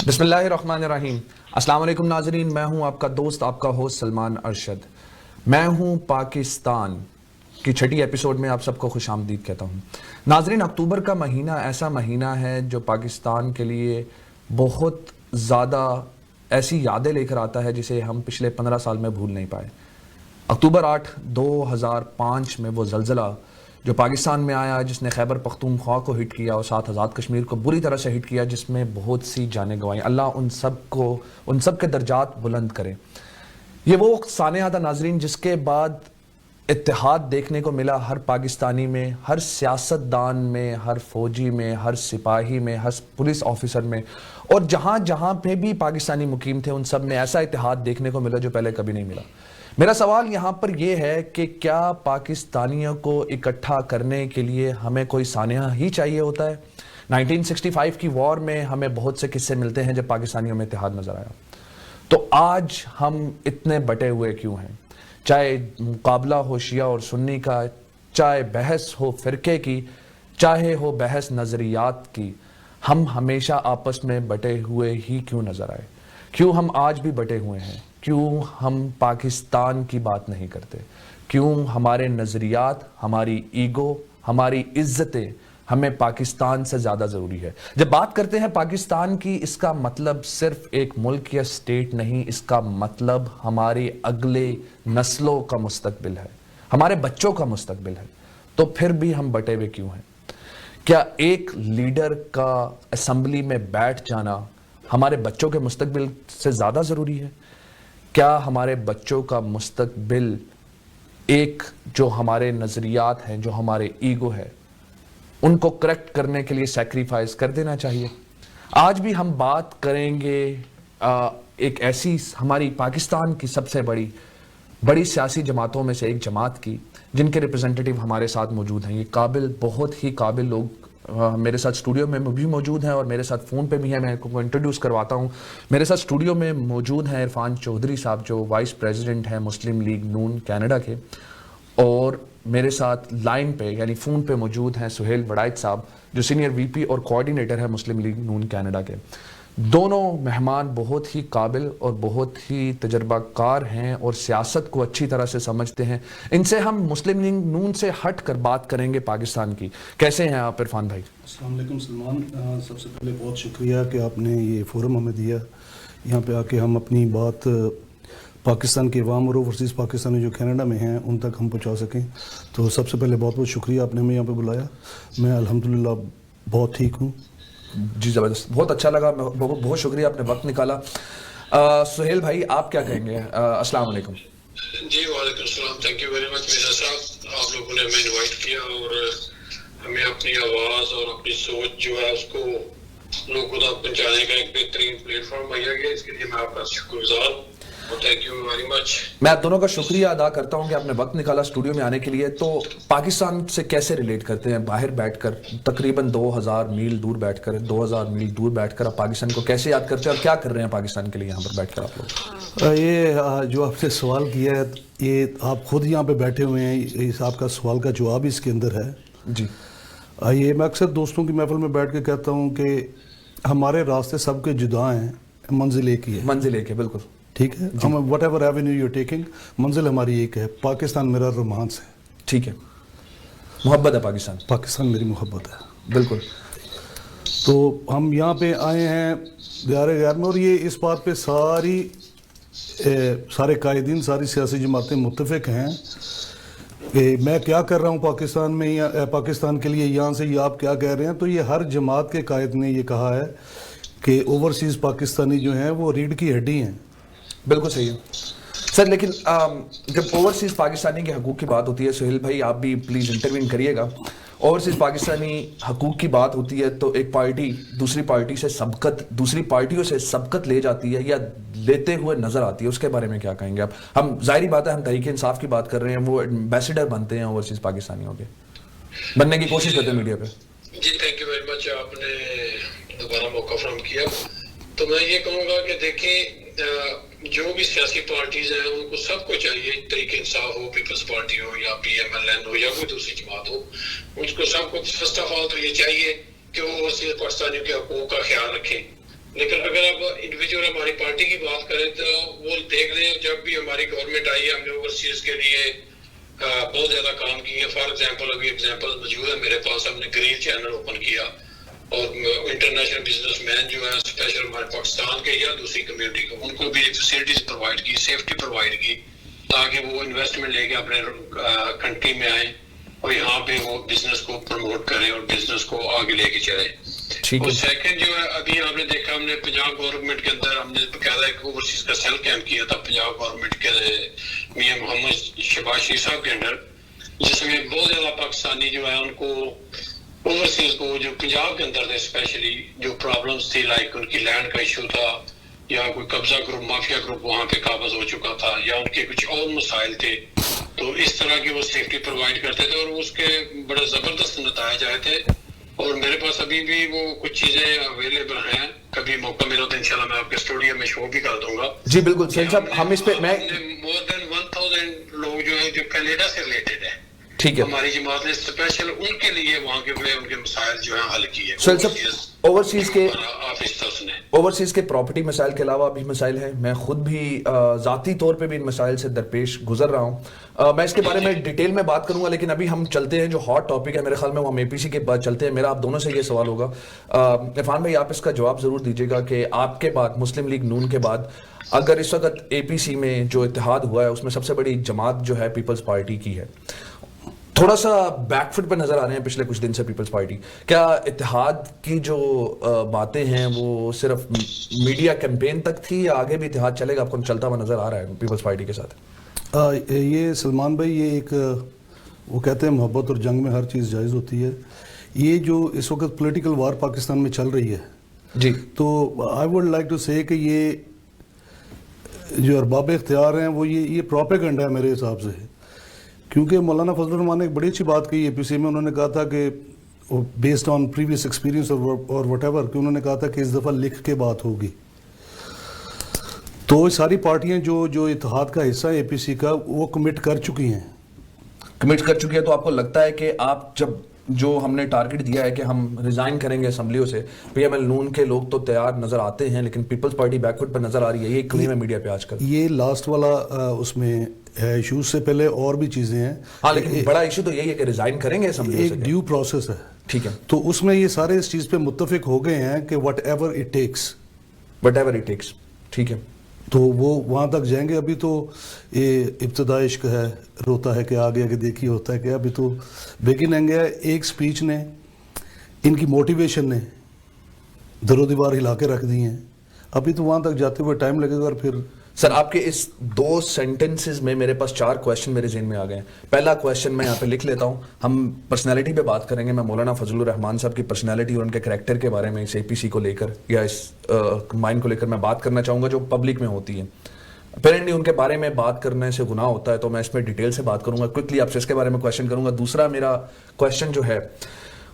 بسم اللہ الرحمن الرحیم۔ السلام علیکم ناظرین، میں ہوں آپ کا دوست، آپ کا ہوسٹ سلمان ارشد۔ میں ہوں پاکستان کی چھٹی ایپیسوڈ میں آپ سب کو خوش آمدید کہتا ہوں۔ ناظرین، اکتوبر کا مہینہ ایسا مہینہ ہے جو پاکستان کے لیے بہت زیادہ ایسی یادیں لے کر آتا ہے جسے ہم پچھلے 15 سال میں بھول نہیں پائے۔ اکتوبر 8 2005 میں وہ زلزلہ جو پاکستان میں آیا، جس نے خیبر پختونخوا کو ہٹ کیا اور ساتھ آزاد کشمیر کو بری طرح سے ہٹ کیا، جس میں بہت سی جانیں گنوائیں۔ اللہ ان سب کے درجات بلند کرے۔ یہ وہ سانحہ تھا ناظرین جس کے بعد اتحاد دیکھنے کو ملا ہر پاکستانی میں، ہر سیاست دان میں، ہر فوجی میں، ہر سپاہی میں، ہر پولیس آفیسر میں، اور جہاں جہاں پہ بھی پاکستانی مقیم تھے ان سب میں ایسا اتحاد دیکھنے کو ملا جو پہلے کبھی نہیں ملا۔ میرا سوال یہاں پر یہ ہے کہ کیا پاکستانیوں کو اکٹھا کرنے کے لیے ہمیں کوئی سانحہ ہی چاہیے ہوتا ہے؟ 1965 کی وار میں ہمیں بہت سے قصے ملتے ہیں جب پاکستانیوں میں اتحاد نظر آیا۔ تو آج ہم اتنے بٹے ہوئے کیوں ہیں؟ چاہے مقابلہ ہو شیعہ اور سنی کا، چاہے بحث ہو فرقے کی، چاہے ہو بحث نظریات کی، ہم ہمیشہ آپس میں بٹے ہوئے ہی کیوں نظر آئے؟ کیوں ہم آج بھی بٹے ہوئے ہیں؟ کیوں ہم پاکستان کی بات نہیں کرتے؟ کیوں ہمارے نظریات، ہماری ایگو، ہماری عزتیں ہمیں پاکستان سے زیادہ ضروری ہے؟ جب بات کرتے ہیں پاکستان کی، اس کا مطلب صرف ایک ملک یا اسٹیٹ نہیں، اس کا مطلب ہماری اگلے نسلوں کا مستقبل ہے، ہمارے بچوں کا مستقبل ہے۔ تو پھر بھی ہم بٹے ہوئے کیوں ہیں؟ کیا ایک لیڈر کا اسمبلی میں بیٹھ جانا ہمارے بچوں کے مستقبل سے زیادہ ضروری ہے؟ کیا ہمارے بچوں کا مستقبل ایک جو ہمارے نظریات ہیں، جو ہمارے ایگو ہے، ان کو کریکٹ کرنے کے لیے سیکریفائز کر دینا چاہیے؟ آج بھی ہم بات کریں گے ایک ایسی ہماری پاکستان کی سب سے بڑی سیاسی جماعتوں میں سے ایک جماعت کی، جن کے ریپرزنٹیٹیو ہمارے ساتھ موجود ہیں۔ یہ قابل، بہت ہی قابل لوگ میرے ساتھ اسٹوڈیو میں بھی موجود ہیں اور میرے ساتھ فون پہ بھی ہیں۔ میں ان کو انٹروڈیوس کرواتا ہوں۔ میرے ساتھ اسٹوڈیو میں موجود ہیں عرفان چودھری صاحب، جو وائس پریزیڈنٹ ہیں مسلم لیگ نون کینیڈا کے، اور میرے ساتھ لائن پہ یعنی فون پہ موجود ہیں سہیل وڑائچ صاحب، جو سینئر وی پی اور کوآرڈینیٹر ہے مسلم لیگ نون کینیڈا کے۔ دونوں مہمان بہت ہی قابل اور بہت ہی تجربہ کار ہیں اور سیاست کو اچھی طرح سے سمجھتے ہیں۔ ان سے ہم مسلم لیگ نون سے ہٹ کر بات کریں گے پاکستان کی۔ کیسے ہیں آپ عرفان بھائی؟ السلام علیکم سلمان، سب سے پہلے بہت شکریہ کہ آپ نے یہ فورم ہمیں دیا، یہاں پہ آ کے ہم اپنی بات پاکستان کے عوام اور اوورسیز پاکستانی جو کینیڈا میں ہیں ان تک ہم پہنچا سکیں۔ تو سب سے پہلے بہت بہت شکریہ، آپ نے ہمیں یہاں پہ بلایا۔ میں الحمدللہ بہت ٹھیک ہوں۔ جی زبردست، بہت اچھا لگا، بہت شکریہ آپ نے وقت نکالا۔ سہیل بھائی آپ کیا کہیں گے؟ السلام علیکم۔ جی وعلیکم السلام، thank you very much Mirza صاحب، آپ لوگوں نے ہمیں انوائٹ کیا اور ہمیں اپنی آواز اور اپنی سوچ جو ہے اس کو لوگوں تک پہنچانے کا ایک بہترین پلیٹ فارم مہیا گیا، اس کے لیے میں آپ کا شکر گزار ہوں۔ Thank you very much. میں آپ دونوں کا شکریہ ادا کرتا ہوں کہ آپ نے وقت نکالا اسٹوڈیو میں آنے کے لیے۔ تو پاکستان سے کیسے ریلیٹ کرتے ہیں باہر بیٹھ کر، تقریباً 2000 میل دور بیٹھ کر، 2000 میل دور بیٹھ کر آپ پاکستان کو کیسے یاد کرتے ہیں اور کیا کر رہے ہیں پاکستان کے لیے یہاں پر بیٹھ کر آپ لوگ؟ یہ جو آپ نے سوال کیا ہے، یہ آپ خود یہاں پہ بیٹھے ہوئے ہیں، اس آپ کا سوال کا جواب اس کے اندر ہے۔ جی، یہ میں اکثر دوستوں کی محفل میں بیٹھ کے کہتا ہوں کہ ہمارے راستے سب کے جدا ہیں، منزل ایک ہی ہے۔ منزل ایک ہے، بالکل ٹھیک ہے، ہم what ever avenue you taking, منزل ہماری ایک ہے۔ پاکستان میرا رومانس ہے، ٹھیک ہے، محبت ہے پاکستان، پاکستان میری محبت ہے، بالکل۔ تو ہم یہاں پہ آئے ہیں دیار غیر میں، اور یہ اس بات پہ سارے قائدین، ساری سیاسی جماعتیں متفق ہیں کہ میں کیا کر رہا ہوں پاکستان میں، یا پاکستان کے لیے یہاں سے، یہ آپ کیا کہہ رہے ہیں۔ تو یہ ہر جماعت کے قائد نے یہ کہا ہے کہ اوورسیز پاکستانی جو ہیں وہ ریڑھ کی ہڈی ہیں۔ بالکل صحیح ہے سر، لیکن جب اوورسیز پاکستانی کے حقوق کی بات ہوتی ہے، سہیل بھائی آپ بھی پلیز انٹروین کریے گا، اوورسیز پاکستانی حقوق کی بات ہوتی ہے تو ایک پارٹی دوسری پارٹیوں سے سبقت لے جاتی ہے یا لیتے ہوئے نظر آتی ہے، اس کے بارے میں کیا کہیں گے آپ؟ ہم ظاہری بات ہے ہم تحریک انصاف کی بات کر رہے ہیں، وہ ایمبیسیڈر بنتے ہیں اوورسیز پاکستانیوں کے، بننے کی کوشش کرتے ہیں میڈیا پہ۔ جی تھینک یو ویری مچ، آپ نے دوبارہ موقع فراہم کیا۔ تو میں یہ کہوں گا کہ دیکھیں، جو بھی سیاسی پارٹیز ہیں ان کو سب کو چاہیے، تحریک انصاف ہو، پیپلز پارٹی ہو، یا پی ایم ایل این ہو، یا کوئی دوسری جماعت ہو، ان کو سب کو فرسٹ آف آل تو یہ چاہیے کہ وہ اوورسیز پاکستانیوں کے حقوق کا خیال رکھیں، لیکن اگر آپ انڈیویجول ہماری پارٹی کی بات کریں تو وہ دیکھ لیں جب بھی ہماری گورنمنٹ آئی ہم نے اوورسیز کے لیے بہت زیادہ کام کیے. فار ایگزامپل ابھی ایگزامپل موجود ہے میرے پاس, ہم نے گرین چینل اوپن کیا اور انٹرنیشنل بزنس مین جو ہے اسپیشل ہمارے پاکستان کے یا دوسری کمیونٹی کو ان کو بھی فیسلٹیز پرووائڈ کی, سیفٹی پرووائڈ کی تاکہ وہ انویسٹمنٹ لے کے اپنے کنٹری میں آئیں اور یہاں پہ وہ بزنس کو پروموٹ کریں اور بزنس کو آگے لے کے چلیں. اور سیکنڈ جو ہے ابھی آپ نے دیکھا ہم نے پنجاب گورنمنٹ کے اندر ہم نے باقاعدہ ایک اوورسیز کا سیل کیمپ کیا تھا پنجاب گورنمنٹ کے میاں محمد شہباز شریف صاحب کے انڈر, جس میں بہت زیادہ پاکستانی جو ہے ان کو اوورسیز کو جو پنجاب کے اندر تھے اسپیشلی جو پرابلمس تھی لائک ان کی لینڈ کا ایشو تھا یا کوئی قبضہ گروپ مافیا گروپ وہاں پہ قابض ہو چکا تھا یا ان کے کچھ اور مسائل تھے, تو اس طرح کی وہ سیفٹی پرووائڈ کرتے تھے اور اس کے بڑے زبردست نتائج آئے تھے. اور میرے پاس ابھی بھی وہ کچھ چیزیں اویلیبل ہیں, کبھی موقع ملا تو انشاءاللہ میں آپ کے اسٹوڈیو میں شو بھی کر دوں گا. جی بالکل سہیل صاحب, ہم اس پہ میں مور دین 1000 لوگ جو ہیں جو کینیڈا سے ریلیٹڈ ہیں, ٹھیک ہے, ہماری جماعت نے اسپیشل ان کے لیے وہاں کے ان کے مسائل جو ہیں حل کیے. سہیل صاحب اوورسیز کے آفیسرس نے اوورسیز کے پراپرٹی مسائل کے علاوہ بھی مسائل ہیں, میں خود بھی ذاتی طور پہ بھی ان مسائل سے درپیش گزر رہا ہوں. میں اس کے بارے میں ڈیٹیل میں بات کروں گا, لیکن ابھی ہم چلتے ہیں جو ہاٹ ٹاپک ہے میرے خیال میں وہ ہم اے پی سی کے بعد چلتے ہیں. میرا آپ دونوں سے یہ سوال ہوگا, عرفان بھائی آپ اس کا جواب ضرور دیجیے گا کہ آپ کے بعد مسلم لیگ نون کے بعد اگر اس وقت اے پی سی میں جو اتحاد ہوا ہے اس میں سب سے بڑی جماعت جو ہے پیپلز پارٹی کی ہے, تھوڑا سا بیک فٹ پہ نظر آ رہے ہیں پچھلے کچھ دن سے پیپلز پارٹی, کیا اتحاد کی جو باتیں ہیں وہ صرف میڈیا کیمپین تک تھی یا آگے بھی اتحاد چلے گا, آپ کو چلتا ہوا نظر آ رہا ہے پیپلز پارٹی کے ساتھ؟ یہ سلمان بھائی یہ ایک وہ کہتے ہیں محبت اور جنگ میں ہر چیز جائز ہوتی ہے. یہ جو اس وقت پولیٹیکل وار پاکستان میں چل رہی ہے جی, تو آئی ووڈ لائک ٹو سے کہ یہ جو ارباب اختیار ہیں وہ یہ پروپیگنڈا ہے میرے حساب سے, کیونکہ مولانا فضل الرحمان نے ایک بڑی اچھی بات کہی اے پی سی میں. انہوں نے کہا تھا کہ بیسڈ آن پریویس ایکسپیرینس اور وٹ ایور کہ انہوں نے کہا تھا کہ اس دفعہ لکھ کے بات ہوگی. تو ساری پارٹیاں جو اتحاد کا حصہ ہے اے پی سی کا وہ کمٹ کر چکی ہیں. تو آپ کو لگتا ہے کہ آپ جب جو ہم نے ٹارگٹ دیا ہے کہ ہم ریزائن کریں گے اسمبلیوں سے, پی ایم ایل نون کے لوگ تو تیار نظر آتے ہیں لیکن پیپلز پارٹی بیک فٹ پر نظر آ رہی ہے, یہ کلیم ہے میڈیا پہ آج کل. یہ لاسٹ والا اس میں ہے, ایشوز سے پہلے اور بھی چیزیں ہیں. ہاں لیکن بڑا ایشو تو یہی ہے کہ ریزائن کریں گے اسمبلیوں سے, ایک ڈیو پروسیس ہے, ٹھیک ہے, تو اس میں یہ سارے اس چیز پہ متفق ہو گئے ہیں کہ وٹ ایور اٹ ٹیکس, ٹھیک ہے, تو وہ وہاں تک جائیں گے. ابھی تو یہ ابتدا عشق ہے, روتا ہے کہ آگے آگے دیکھیے ہوتا ہے کہ ابھی تو بگننگ ہے. ایک سپیچ نے ان کی موٹیویشن نے در و دیوار ہلا کے رکھ دی ہیں. ابھی تو وہاں تک جاتے ہوئے ٹائم لگے گا. اور پھر سر آپ کے اس 2 سینٹنسز میں میرے پاس 4 کویشچن میرے ذہن میں آ گئے ہیں. پہلا کویشچن میں یہاں پہ لکھ لیتا ہوں, ہم پرسنالٹی پہ بات کریں گے. میں مولانا فضل الرحمان صاحب کی پرسنالٹی اور ان کے کریکٹر کے بارے میں اس اے پی سی کو لے کر یا اس مائنڈ کو لے کر میں بات کرنا چاہوں گا جو پبلک میں ہوتی ہے. اپیرنٹلی ان کے بارے میں بات کرنے سے گناہ ہوتا ہے, تو میں اس میں ڈیٹیل سے بات کروں گا. کوئکلی آپ سے اس کے بارے میں کویشچن کروں گا. دوسرا میرا کویشچن جو ہے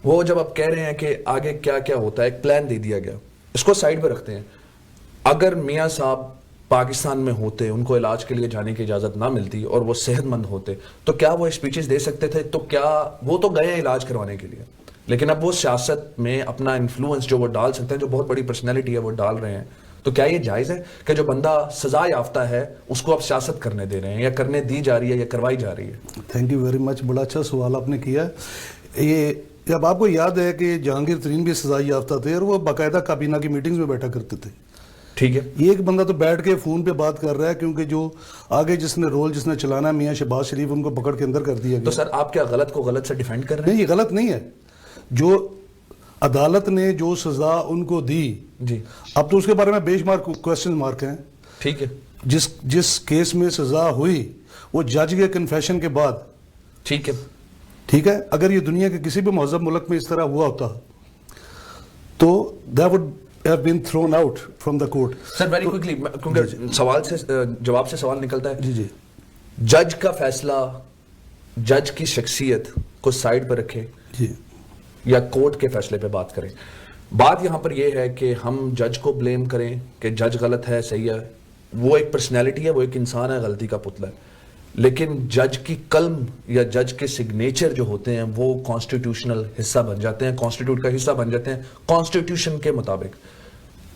وہ جب آپ کہہ رہے ہیں کہ آگے کیا کیا ہوتا ہے, ایک پلان دے دیا گیا, اس کو سائڈ پہ رکھتے ہیں. اگر میاں صاحب پاکستان میں ہوتے, ان کو علاج کے لیے جانے کی اجازت نہ ملتی اور وہ صحت مند ہوتے, تو کیا وہ اسپیچز دے سکتے تھے؟ تو کیا وہ تو گئے ہیں علاج کروانے کے لیے, لیکن اب وہ سیاست میں اپنا انفلوئنس جو وہ ڈال سکتے ہیں, جو بہت بڑی پرسنالٹی ہے وہ ڈال رہے ہیں, تو کیا یہ جائز ہے کہ جو بندہ سزا یافتہ ہے اس کو اب سیاست کرنے دے رہے ہیں یا کرنے دی جا رہی ہے یا کروائی جا رہی ہے؟ تھینک یو ویری مچ, بڑا اچھا سوال آپ نے کیا. یہ جب آپ کو یاد ہے کہ جہانگیر ترین بھی سزا یافتہ تھے اور وہ باقاعدہ کابینہ کی میٹنگز میں بیٹھا کرتے تھے, ٹھیک ہے. یہ ایک بندہ تو بیٹھ کے فون پہ بات کر رہا ہے, کیونکہ جو آگے جس نے چلانا ہے میاں شہباز شریف, ان کو پکڑ کے اندر کر دیا گیا. تو سر آپ کیا غلط کو غلط سے ڈیفینڈ کر رہے ہیں؟ نہیں, یہ غلط نہیں ہے. جو عدالت نے جو سزا ان کو دی, جی, اب تو اس کے بارے میں بے شمار کوشچن مارک ہیں. ٹھیک ہے, جس کیس میں سزا ہوئی وہ جج کے کنفیشن کے بعد, ٹھیک ہے, ٹھیک ہے. اگر یہ دنیا کے کسی بھی مہذب ملک میں اس طرح ہوا ہوتا تو that would have been thrown out from the court. Sir very quickly, کیونکہ سوال سے جواب سے سوال نکلتا ہے. جی جی, جج کا فیصلہ, جج کی شخصیت کو سائڈ پہ رکھے جی, یا کورٹ کے فیصلے پہ بات کریں. بات یہاں پر یہ ہے کہ ہم جج کو بلیم کریں کہ جج غلط ہے, صحیح ہے, وہ ایک پرسنالٹی ہے, وہ ایک انسان ہے, غلطی کا پتلا ہے, لیکن جج کی قلم یا جج کے سگنیچر جو ہوتے ہیں وہ کانسٹیٹیوشنل حصہ بن جاتے ہیں, کانسٹیٹیوٹ کا حصہ بن جاتے ہیں کانسٹیٹیوشن کے مطابق.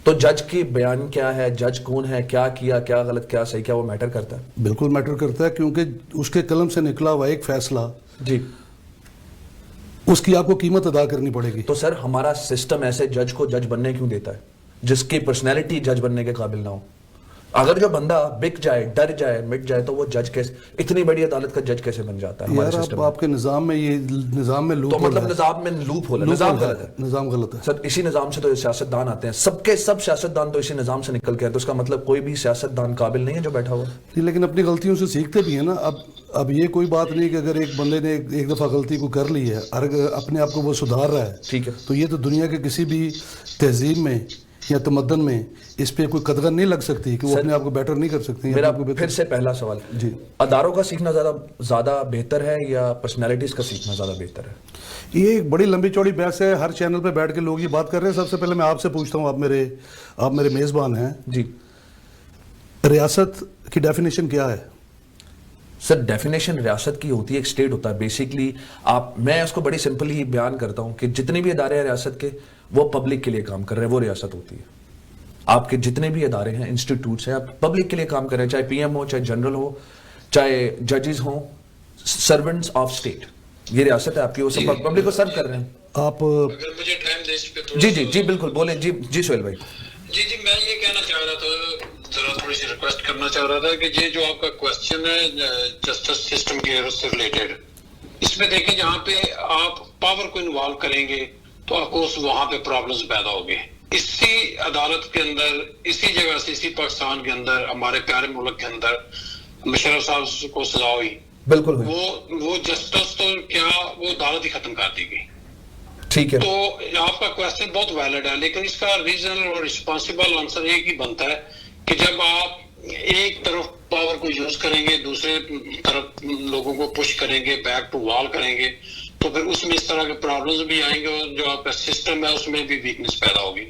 تو جج کی بیان کیا ہے, جج کون ہے, کیا کیا, کیا غلط, کیا صحیح, کیا وہ میٹر کرتا ہے؟ بالکل میٹر کرتا ہے, کیونکہ اس کے قلم سے نکلا ہوا ایک فیصلہ جی, اس کی آپ کو قیمت ادا کرنی پڑے گی. تو سر ہمارا سسٹم ایسے جج کو جج بننے کیوں دیتا ہے جس کی پرسنالٹی جج بننے کے قابل نہ ہو؟ اگر جو بندہ بک جائے, ڈر جائے, مٹ جائے, تو وہ جج کیسے, اتنی بڑی عدالت کا جج کیسے بن جاتا ہے ہمارے یار سسٹم آپ کے نظام میں یہ نظام میں تو لوپ مطلب نظام میں لوپ ہو, نظام غلط ہے. نظام غلط ہے سر اسی نظام سے تو سیاستدان آتے ہیں, سب کے سب سیاستدان تو اسی نظام سے نکل کے ہیں, تو اس کا مطلب کوئی بھی سیاستدان قابل نہیں ہے جو بیٹھا ہوا. لیکن اپنی غلطیوں سے سیکھتے بھی ہیں نا. اب یہ کوئی بات نہیں کہ اگر ایک بندے نے ایک دفعہ غلطی کو کر لی ہے اور اگر اپنے آپ کو وہ سدھار رہا ہے, ٹھیک ہے, تو یہ تو دنیا کے کسی بھی تہذیب میں یا تمدن میں اس پہ کوئی قدغن نہیں لگ سکتی کہ وہ اپنے آپ کو بیٹر نہیں کر سکتے. میرا پھر سے پہلا سوال, جی, اداروں کا سیکھنا زیادہ بہتر ہے یا پرسنالٹیز کا سیکھنا زیادہ بہتر ہے؟ یہ ایک بڑی لمبی چوڑی بحث ہے, ہر چینل پہ بیٹھ کے لوگ یہ بات کر رہے ہیں. سب سے پہلے میں آپ سے پوچھتا ہوں, آپ میرے میزبان ہیں جی, ریاست کی ڈیفینیشن کیا ہے؟ سر ڈیفینیشن ریاست کی ہوتی ہے, ایک اسٹیٹ ہوتا ہے بیسیکلی. میں اس کو بڑی سمپل ہی بیان کرتا ہوں کہ جتنے بھی ادارے ہیں ریاست کے, وہ پبلک کے لیے کام کر رہے ہیں, وہ ریاست ہوتی ہے. آپ کے جتنے بھی ادارے ہیں, انسٹیٹیوٹس ہیں, آپ پبلک کے لیے کام کر رہے ہیں, چاہے پی ایم ہو, چاہے جنرل ہو, چاہے ججز ہوں, سرونٹس آف اسٹیٹ, یہ ریاست ہے آپ کی, وہ سب پبلک کو سرو کر رہے ہیں. آپ اگر مجھے ٹائم دے اس پہ تھوڑا جی جی جی بالکل بولیں. جی جی سہیل بھائی. جی میں یہ کہنا چاہ رہا تھا, ذرا تھوڑی سی ریکویسٹ کرنا چاہ رہا تھا کہ یہ جو آپ کا کوشچن ہے جسٹس سسٹم کے سے ریلیٹڈ, اس میں دیکھیں جہاں پہ آپ پاور کو انوالو کریں گے تو آف کورس وہاں پہ پرابلمز پیدا ہوگی. اسی عدالت کے اندر, اسی جگہ سے, اسی پاکستان کے اندر, ہمارے پیارے ملک کے اندر مشرف صاحب کو سزا ہوئی, بالکل وہ جسٹس تو کیا وہ عدالت ہی ختم کر دی گئی. ٹھیک ہے, تو آپ کا کوشچن بہت ویلڈ ہے, لیکن اس کا ریزنل اور رسپانسبل آنسر ایک ہی بنتا ہے کہ جب آپ ایک طرف پاور کو یوز کریں گے, دوسرے طرف لوگوں کو پش کریں گے, بیک ٹو وال کریں گے, تو پھر اس میں اس طرح کے پرابلمز بھی آئیں گے, اور جو آپ کا سسٹم ہے اس میں بھی ویکنس پیدا ہوگی,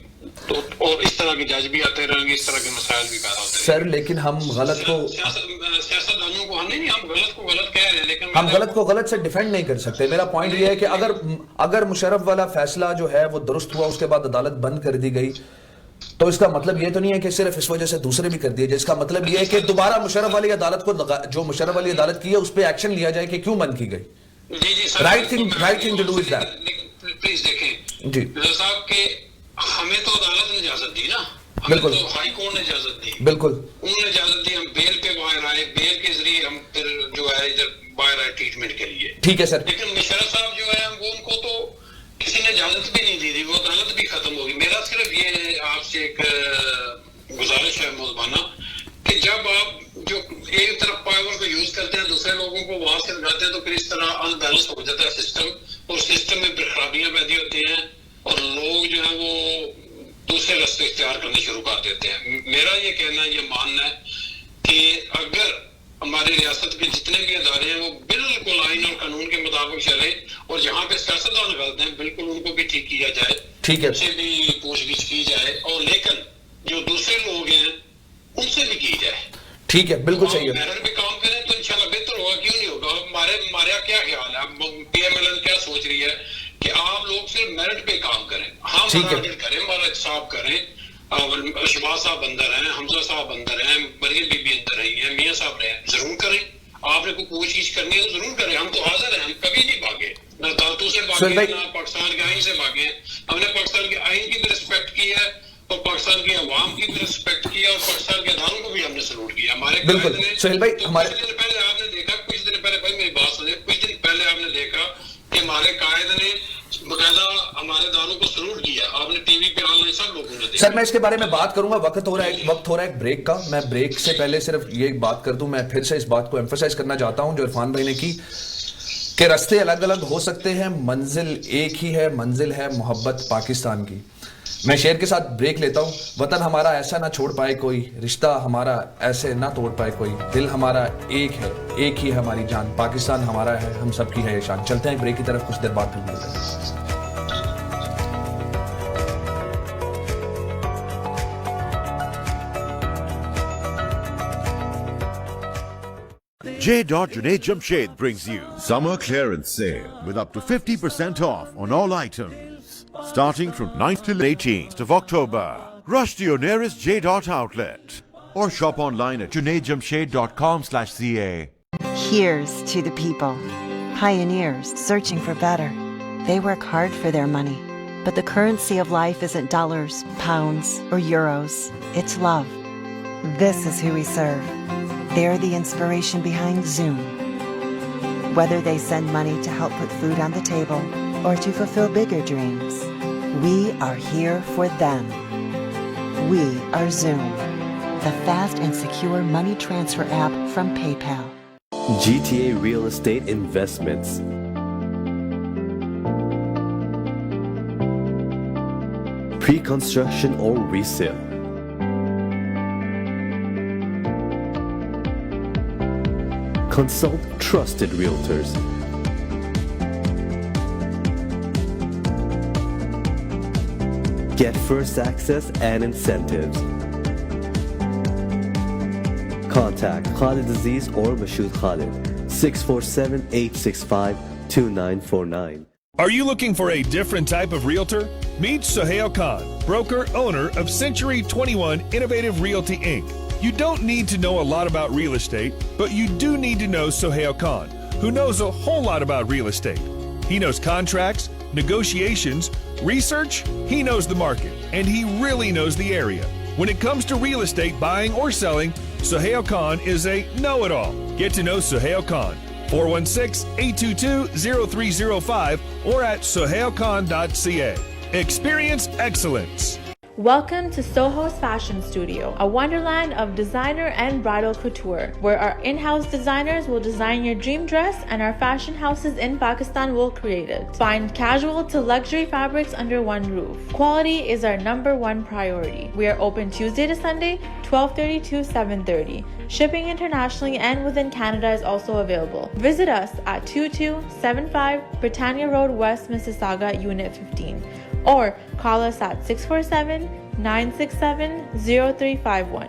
تو اور اس طرح کے جج بھی آتے رہیں گے, اس طرح کے مسائل بھی پیدا ہوتے رہیں گے. سر لیکن ہم غلط کو سیاستدانوں کو نہیں, ہم غلط کو غلط کہہ رہے ہیں, لیکن ہم غلط کو غلط سے ڈیفینڈ نہیں کر سکتے. میرا پوائنٹ یہ ہے کہ اگر مشرف والا فیصلہ جو ہے وہ درست ہوا, اس کے بعد عدالت بند کر دی گئی, تو اس کا مطلب یہ تو نہیں ہے کہ صرف اس وجہ سے دوسرے بھی کر دیے جائے. اس کا مطلب یہ ہے کہ دوبارہ مشرف والی عدالت کو, جو مشرف والی عدالت کی ہے, اس پہ ایکشن لیا جائے کہ کیوں بند کی گئی. Right thing to do is that. Please دیکھیں جی صاحب کہ ہمیں تو عدالت نے اجازت دی نا, ہمیں بالکل, تو ہائی کورٹ نے اجازت دی, بالکل انہوں نے اجازت دی, ہم بیل پہ باہر آئے, بیل کے ذریعے ہم پھر جو ہے ادھر باہر آئے ٹریٹمنٹ کے لیے. ٹھیک ہے سر, لیکن مشرف صاحب جو ہے وہ ان کو تو کسی نے اجازت بھی نہیں دی تھی, وہ عدالت بھی ختم ہوگی. میرا صرف یہ آپ سے ایک گزارش ہے موضوعانہ کہ جب آپ جو ایک طرف پاور کو یوز کرتے ہیں, دوسرے لوگوں کو وہاں سے لگاتے ہیں, تو پھر اس طرح ان بیلنس ہو جاتا ہے سسٹم, اور سسٹم میں پھر خرابیاں پیدا ہوتی ہیں, اور لوگ جو ہیں وہ دوسرے راستے اختیار کرنے شروع کر دیتے ہیں. میرا یہ کہنا, یہ ماننا ہے کہ اگر ہماری ریاست کے جتنے بھی ادارے ہیں وہ بالکل آئین اور قانون کے مطابق چلے, اور جہاں پہ سیاستدان غلط ہیں بالکل ان کو بھی ٹھیک کیا جائے, ٹھیک ہے, ان سے بھی پوچھ گچھ کی جائے, اور لیکن جو دوسرے لوگ ہیں ان سے بھی کی جائے. ٹھیک ہے, بالکل صحیح ہے. میرٹ پہ کام کریں تو انشاءاللہ بہتر ہوگا, کیوں نہیں ہوگا. ہمارا کیا خیال ہے, پی ایم ایل این کیا سوچ رہی ہے کہ آپ لوگ صرف میرٹ پہ کام کریں, ہاں ہمارا آڈٹ کریں, ہمارا احتساب کریں, شباز صاحب اندر ہیں, حمزہ صاحب اندر ہیں, مریم بی بی اندر رہی ہیں, میاں صاحب رہے ہیں, ضرور کریں. آپ نے کوئی کوشش کرنی ہے تو ضرور کریں, ہم تو حاضر ہیں, ہم کبھی نہیں بھاگے, نہ عدالتوں سے بھاگے, نہ پاکستان کے آئین سے بھاگے. ہم نے پاکستان کے آئین کی بھی رسپیکٹ کی ہے, اور پاکستان کی عوام کی بھی رسپیکٹ کی ہے, اور پاکستان کے اداروں کو بھی ہم نے سلوٹ کیا. ہمارے بالکل سہیل بھائی, ہمارے کچھ دن پہلے آپ نے دیکھا, کچھ دن پہلے بھائی میری بات سنیں, کچھ دن پہلے آپ نے دیکھا کہ ہمارے قائد نے باقاعدہ ہمارے اداروں کو سلوٹ کیا. آپ نے ٹی وی پہ آن لائن سب لوگوں نے دیکھا. سر میں اس کے بارے میں بات کروں گا, وقت ہو رہا ہے ایک بریک کا. میں بریک سے پہلے صرف یہ بات کر دوں, میں پھر سے اس بات کو ایمفسائز کرنا چاہتا ہوں جو عرفان بھائی نے کی, کہ راستے الگ الگ ہو سکتے ہیں, منزل ایک ہی ہے, منزل ہے محبت پاکستان کی. میں شعر کے ساتھ بریک لیتا ہوں. وطن ہمارا ایسا نہ چھوڑ پائے کوئی, رشتہ ہمارا ایسے نہ توڑ پائے کوئی, دل ہمارا ایک ہے, ایک ہی ہے ہماری جان, پاکستان ہمارا ہے, ہم سب کی ہے یہ شان. چلتے ہیں بریک کی طرف, کچھ دیر بعد پھر ملتے ہیں. J. Junaid Jamshed brings you Summer Clearance Sale with up to 50% off on all items starting from 9th till 18th of October. Rush to your nearest J-Dot outlet or shop online at junaidjamshed.com/ca. Here's to the people, pioneers searching for better. They work hard for their money, but the currency of life isn't dollars, pounds, or euros. It's love. This is who we serve. They're the inspiration behind Zoom. Whether they send money to help put food on the table or to fulfill bigger dreams, we are here for them. We are Zoom, the fast and secure money transfer app from PayPal. GTA Real Estate Investments. Pre-construction or resale. Consult trusted realtors. Get first access and incentives. Contact Khalid Aziz or Mashood Khalid, 647-865-2949. Are you looking for a different type of realtor? Meet Sohail Khan, broker, owner of Century 21 Innovative Realty, Inc. You don't need to know a lot about real estate, but you do need to know Sohail Khan, who knows a whole lot about real estate. He knows contracts, negotiations, research, he knows the market, and he really knows the area. When it comes to real estate buying or selling, Sohail Khan is a know-it-all. Get to know Sohail Khan. 416-822-0305 or at sohailkhan.ca. Experience excellence. Welcome to Soho's Fashion Studio, a wonderland of designer and bridal couture, where our in-house designers will design your dream dress and our fashion houses in Pakistan will create it. Find casual to luxury fabrics under one roof. Quality is our #1 priority. We are open Tuesday to Sunday, 12:30 to 7:30. Shipping internationally and within Canada is also available. Visit us at 2275 Britannia Road, West Mississauga, Unit 15. Or call us at 647-967-0351.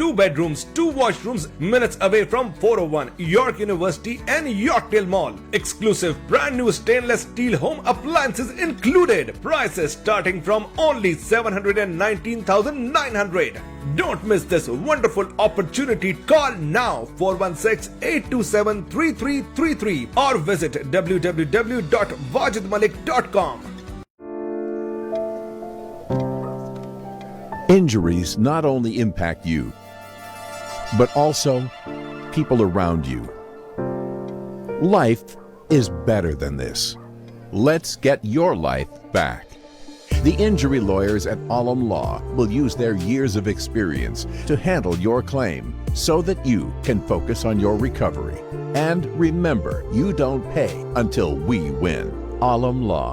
2 bedrooms, 2 washrooms, minutes away from 401 York University and Yorkdale Mall. Exclusive brand new stainless steel home appliances included. Prices starting from only $719,900. Don't miss this wonderful opportunity. Call now 416-827-3333 or visit www.wajidmalik.com. Injuries not only impact you, but also people around you. Life is better than this. Let's get your life back. The injury lawyers at Alam Law will use their years of experience to handle your claim so that you can focus on your recovery. And remember, you don't pay until we win. Alam Law.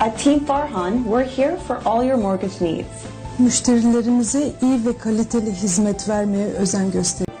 At Team Farhan, we're here for all your mortgage needs. müşterilerimize iyi ve kaliteli hizmet vermeye özen gösteriyoruz.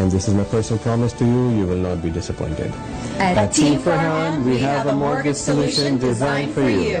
And this is my personal promise to you, you will not be disappointed. At Team Farhan, we have a mortgage solution designed for you.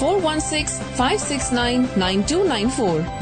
416-569-9294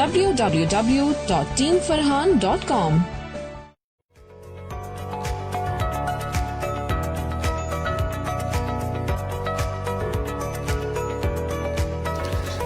www.teamfarhan.com.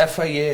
FIA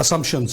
assumptions.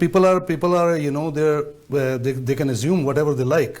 people are they can assume whatever they like.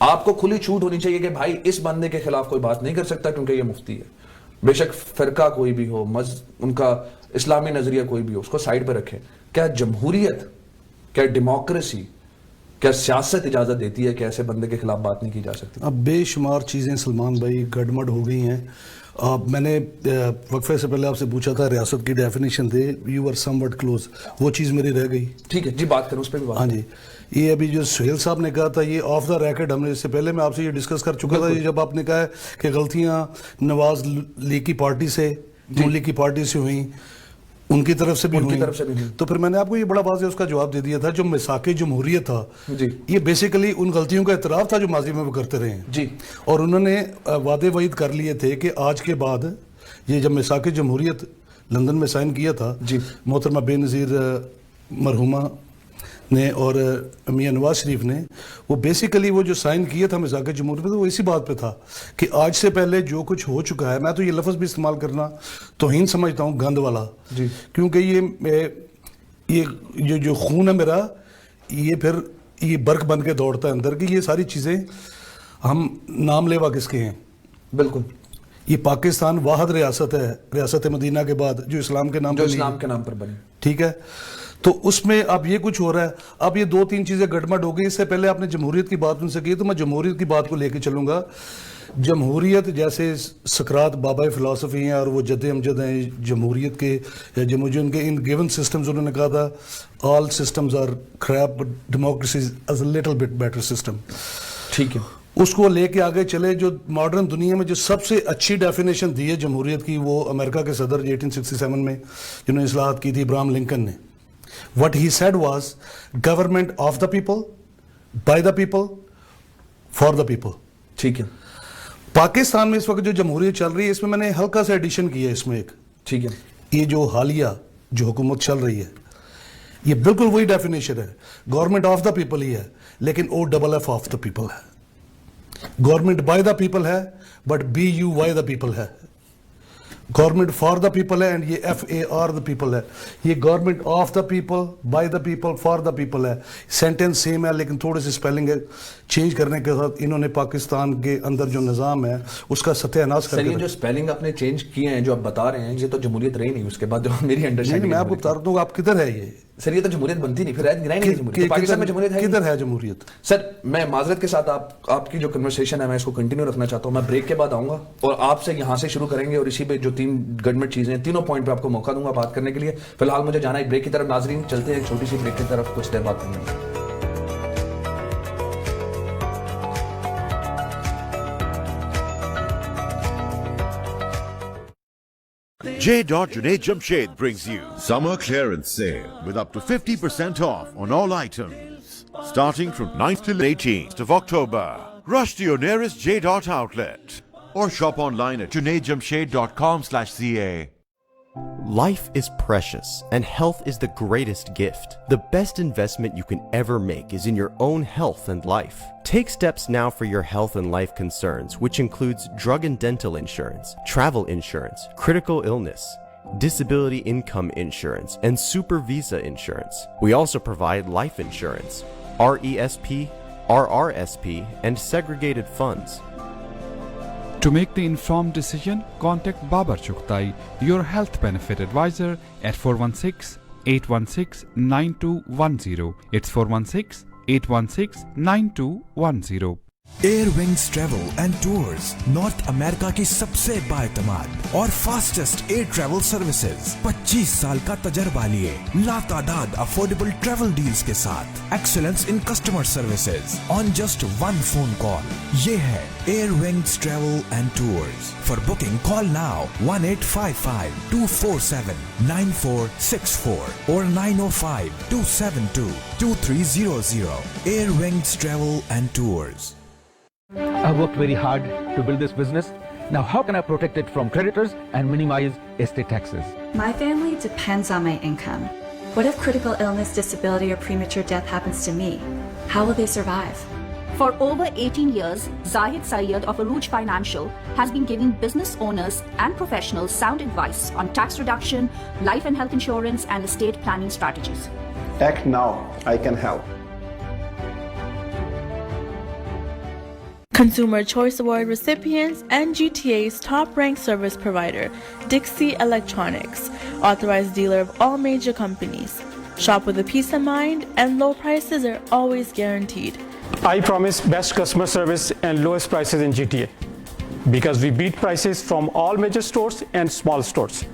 آپ کو کھلی چھوٹ ہونی چاہیے کہ بھائی اس بندے کے خلاف کوئی بات نہیں کر سکتا کیونکہ یہ مفتی ہے. بے شک فرقہ کوئی بھی ہو, ان کا اسلامی نظریہ کوئی بھی ہو, اس کو سائڈ پہ رکھیں. کیا جمہوریت, کیا ڈیموکریسی, کیا سیاست اجازت دیتی ہے کہ ایسے بندے کے خلاف بات نہیں کی جا سکتی؟ اب بے شمار چیزیں سلمان بھائی گڑمڑ ہو گئی ہیں. میں نے وقفے سے پہلے آپ سے پوچھا تھا ریاست کی ڈیفینیشن دے, you are somewhat close, وہ چیز میری رہ گئی. ٹھیک ہے جی, بات کریں اس پہ بھی بات. ہاں جی, یہ ابھی جو سہیل صاحب نے کہا تھا یہ آف دا ریکڈ, ہم نے اس سے پہلے میں آپ سے یہ ڈسکس کر چکا تھا, جب آپ نے کہا ہے کہ غلطیاں نواز لیگ کی پارٹی سے, نون لیگ کی پارٹی سے ہوئیں, ان کی طرف سے بھی ہوئی, تو پھر میں نے آپ کو یہ بڑا واضح اس کا جواب دے دیا تھا. جو میثاق جمہوریت تھا یہ بیسیکلی ان غلطیوں کا اعتراف تھا جو ماضی میں وہ کرتے رہے ہیں, اور انہوں نے وعدے وعید کر لیے تھے کہ آج کے بعد یہ جب میثاق جمہوریت لندن میں سائن کیا تھا محترمہ بے نظیر مرحومہ نے اور میاں نواز شریف نے, وہ بیسیکلی وہ جو سائن کیا تھا میثاق جمہوریت پہ, وہ اسی بات پہ تھا کہ آج سے پہلے جو کچھ ہو چکا ہے, میں تو یہ لفظ بھی استعمال کرنا توہین سمجھتا ہوں, گند والا, کیونکہ یہ جو خون ہے میرا, یہ پھر یہ برق بن کے دوڑتا ہے اندر کی, یہ ساری چیزیں ہم نام لیوا کس کے ہیں. بالکل, یہ پاکستان واحد ریاست ہے ریاست مدینہ کے بعد جو اسلام کے نام پر بنی. ٹھیک ہے, تو اس میں اب یہ کچھ ہو رہا ہے. اب یہ دو تین چیزیں گڑمڑ ہو گئی. اس سے پہلے آپ نے جمہوریت کی بات ان سے کی, تو میں جمہوریت کی بات کو لے کے چلوں گا. جمہوریت جیسے سقراط بابا فلسفی ہیں اور وہ جد امجد ہیں جمہوریت کے, یا ان کے ان گیون سسٹمز, انہوں نے کہا تھا all systems are crap but democracy is a little bit better system. ٹھیک ہے, اس کو لے کے آگے چلے. جو ماڈرن دنیا میں جو سب سے اچھی ڈیفینیشن دی ہے جمہوریت کی, وہ امریکہ کے صدر 1867 میں جنہوں نے اصلاحات کی تھی, ابراہم لنکن نے. What he said was government of the people, by the people, for the people. ٹھیک ہے, پاکستان میں اس وقت جو جمہوریت چل رہی ہے, اس میں میں نے ہلکا سا ایڈیشن کیا ہے اس میں ایک. ٹھیک ہے, یہ جو حالیہ جو حکومت چل رہی ہے یہ بالکل وہی ڈیفینیشن ہے. گورنمنٹ آف دا پیپل ہی ہے, لیکن OFF آف دا پیپل ہے. گورنمنٹ بائی دا پیپل ہے, بٹ BUY دا پیپل ہے. گورنمنٹ فار دا پیپل ہے, اینڈ یہ FAR دا پیپل ہے. یہ government of the people, by the people, for the people ہے. سینٹینس سیم ہے, لیکن تھوڑے سے اسپیلنگ چینج کرنے کے ساتھ انہوں نے پاکستان کے اندر جو نظام ہے اس کا ستیہ ناش کر دیا. یہ جو اسپیلنگ آپ نے چینج کیے ہیں جو آپ بتا رہے ہیں, یہ تو جمہوریت رہی نہیں. اس کے بعد جو میری انڈرسٹینڈنگ, میں آپ کو بتا رہا ہوں, آپ کدھر ہے یہ سر, یہ تو جمہوریت بنتی نہیں, پھر پاکستان میں جمہوریت ہے کدھر ہے جمہوریت؟ سر میں معذرت کے ساتھ آپ کی جو کنورسیشن ہے میں اس کو کنٹینیو رکھنا چاہتا ہوں. میں بریک کے بعد آؤں گا اور آپ سے یہاں سے شروع کریں گے, اور اسی پہ جو تین گڑمٹ چیزیں ہیں تینوں پوائنٹ پہ آپ کو موقع دوں گا بات کرنے کے لیے. فی الحال مجھے جانا ہے ایک بریک کی طرف. ناظرین چلتے ہیں ایک چھوٹی سی بریک کی طرف, کچھ دیر بات کریں گے. J. Junaid Jamshed brings you Summer Clearance Sale with up to 50% off on all items starting from 9th till 18th of October. Rush to your nearest J. outlet or shop online at junaidjamshed.com/ca. Life is precious and health is the greatest gift. The best investment you can ever make is in your own health and life. Take steps now for your health and life concerns, which includes drug and dental insurance, travel insurance, critical illness, disability income insurance, and super visa insurance. We also provide life insurance, RESP, RRSP, and segregated funds. To make the informed decision, contact Babar Chughtai, your health benefit advisor at 416-816-9210. It's 416-816-9210. Air wings travel and tours north America کی سب سے بااعتماد اور fastest year travel services. 25 سال کا تجربہ لیے لاتعداد affordable travel deals کے ساتھ. Excellence in customer services on just one phone call. یہ ہے Air wings travel and tours. For booking call now 1855-247-9464 اور 905-272-2300. Air wings travel and tours. I've worked very hard to build this business. Now how can I protect it from creditors and minimize estate taxes? My family depends on my income. What if critical illness, disability, or premature death happens to me? How will they survive? For over 18 years, Zahid Syed of Aruj Financial has been giving business owners and professionals sound advice on tax reduction, life and health insurance, and estate planning strategies. Act now. I can help. Consumer Choice Award recipients and GTA's top-ranked service provider, Dixie Electronics, authorized dealer of all major companies. Shop with a peace of mind, and low prices are always guaranteed. I promise best customer service and lowest prices in GTA because we beat prices from all major stores and small stores.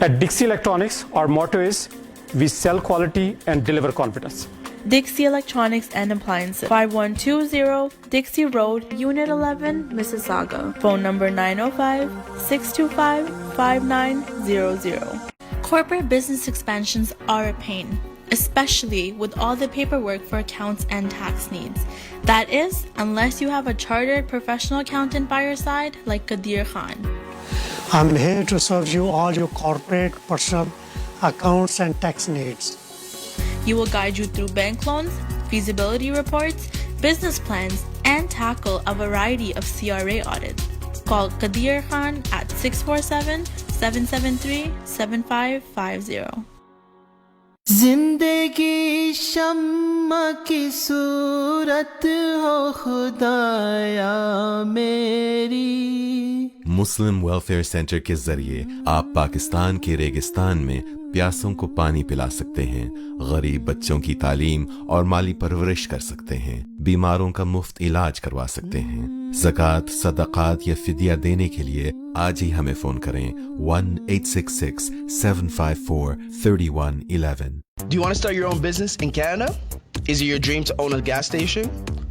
At Dixie Electronics, our motto is we sell quality and deliver confidence. Dixie Electronics and Appliances, 5120 Dixie Road, Unit 11, Mississauga. Phone number 905-625-5900. Corporate business expansions are a pain, especially with all the paperwork for accounts and tax needs. That is, unless you have a chartered professional accountant by your side like Qadir Khan. I'm here to serve you all your corporate, personal, accounts and tax needs. He will guide you through bank loans, feasibility reports, business plans, and tackle a variety of CRA audits. Call Qadir Khan at 647-773-7550. زندگی شمع کی صورت ہو خدایا میری. مسلم welfare centre کے ذریعے آپ پاکستان کے ریگستان میں پیاسوں کو پانی پلا سکتے ہیں، غریب بچوں کی تعلیم اور مالی پرورش کر سکتے ہیں، بیماروں کا مفت علاج کروا سکتے ہیں۔ زکوٰۃ، صدقات یا فدیہ دینے کے لیے آج ہی ہمیں فون کریں 1-866-754-3111۔ Do you want to start your own business in Canada? Is it your dream to own a gas station?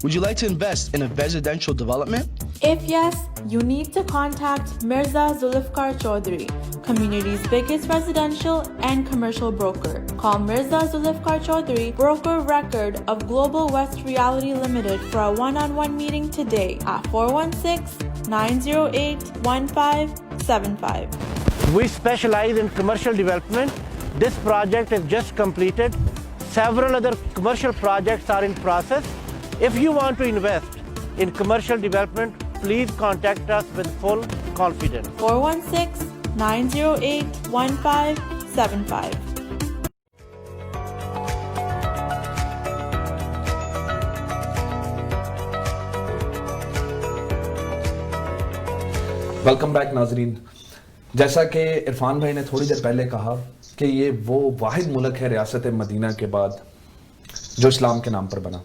Would you like to invest in a residential development? If yes, you need to contact Mirza Zulfikar Chaudhary, community's biggest residential and commercial broker. Call Mirza Zulfikar Chaudhary, broker record of Global West Reality Limited, for a one-on-one meeting today at 416-908-1575. We specialize in commercial development. This project is just completed. Several other commercial projects are in process. If you want to invest in commercial development, please contact us with full confidence. 416-908-1575. Welcome back ناظرین. جیسا کہ عرفان بھائی نے تھوڑی دیر پہلے کہا کہ یہ وہ واحد ملک ہے ریاست مدینہ کے بعد جو اسلام کے نام پر بنا،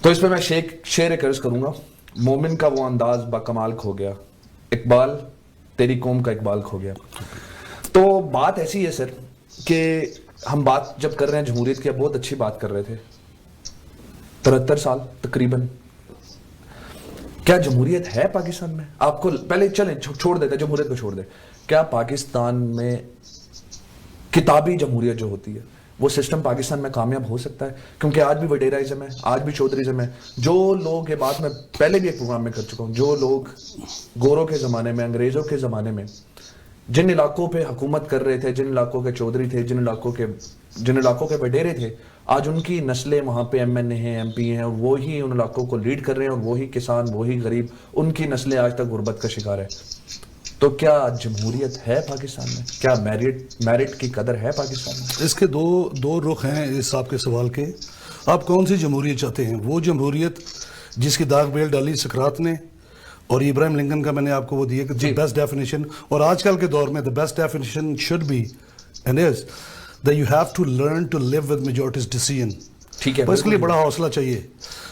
تو اس پہ میں شعر عرض کروں گا. مومن کا وہ انداز باکمال کھو گیا، اقبال تیری قوم کا اقبال کھو گیا. تو بات ایسی ہے سر کہ ہم بات جب کر رہے ہیں جمہوریت کی، بہت اچھی بات کر رہے تھے. 73 سال تقریباً. کیا جمہوریت ہے پاکستان میں؟ آپ کو پہلے چلیں چھوڑ دیتے ہیں جمہوریت کو، چھوڑ دیں. کیا پاکستان میں کتابی جمہوریت جو ہوتی ہے وہ سسٹم پاکستان میں کامیاب ہو سکتا ہے؟ کیونکہ آج بھی وڈیراازم ہے، آج بھی چودھریزم ہے. جو لوگ، یہ بات میں پہلے بھی ایک پروگرام میں کر چکا ہوں، جو لوگ گوروں کے زمانے میں، انگریزوں کے زمانے میں جن علاقوں پہ حکومت کر رہے تھے، جن علاقوں کے چودھری تھے، جن علاقوں کے وڈیرے تھے، آج ان کی نسلیں وہاں پہ ایم این اے ہیں، ایم پی ہیں، اور وہی ان علاقوں کو لیڈ کر رہے ہیں، اور وہی کسان، وہی غریب، ان کی نسلیں آج تک غربت کا شکار ہے. تو کیا جمہوریت ہے پاکستان میں؟ کیا میرٹ کی قدر ہے پاکستان میں؟ اس کے دو رخ ہیں اس آپ کے سوال کے. آپ کون سی جمہوریت چاہتے ہیں؟ وہ جمہوریت جس کی داغ بیل ڈالی سقراط نے، اور ابراہیم لنکن کا میں نے آپ کو وہ دیا کہ بیسٹ ڈیفینیشن، اور آج کل کے دور میں the best definition should be and is that you have to learn to live with majority's decision. ٹھیک ہے، اس کے لیے بڑا حوصلہ چاہیے.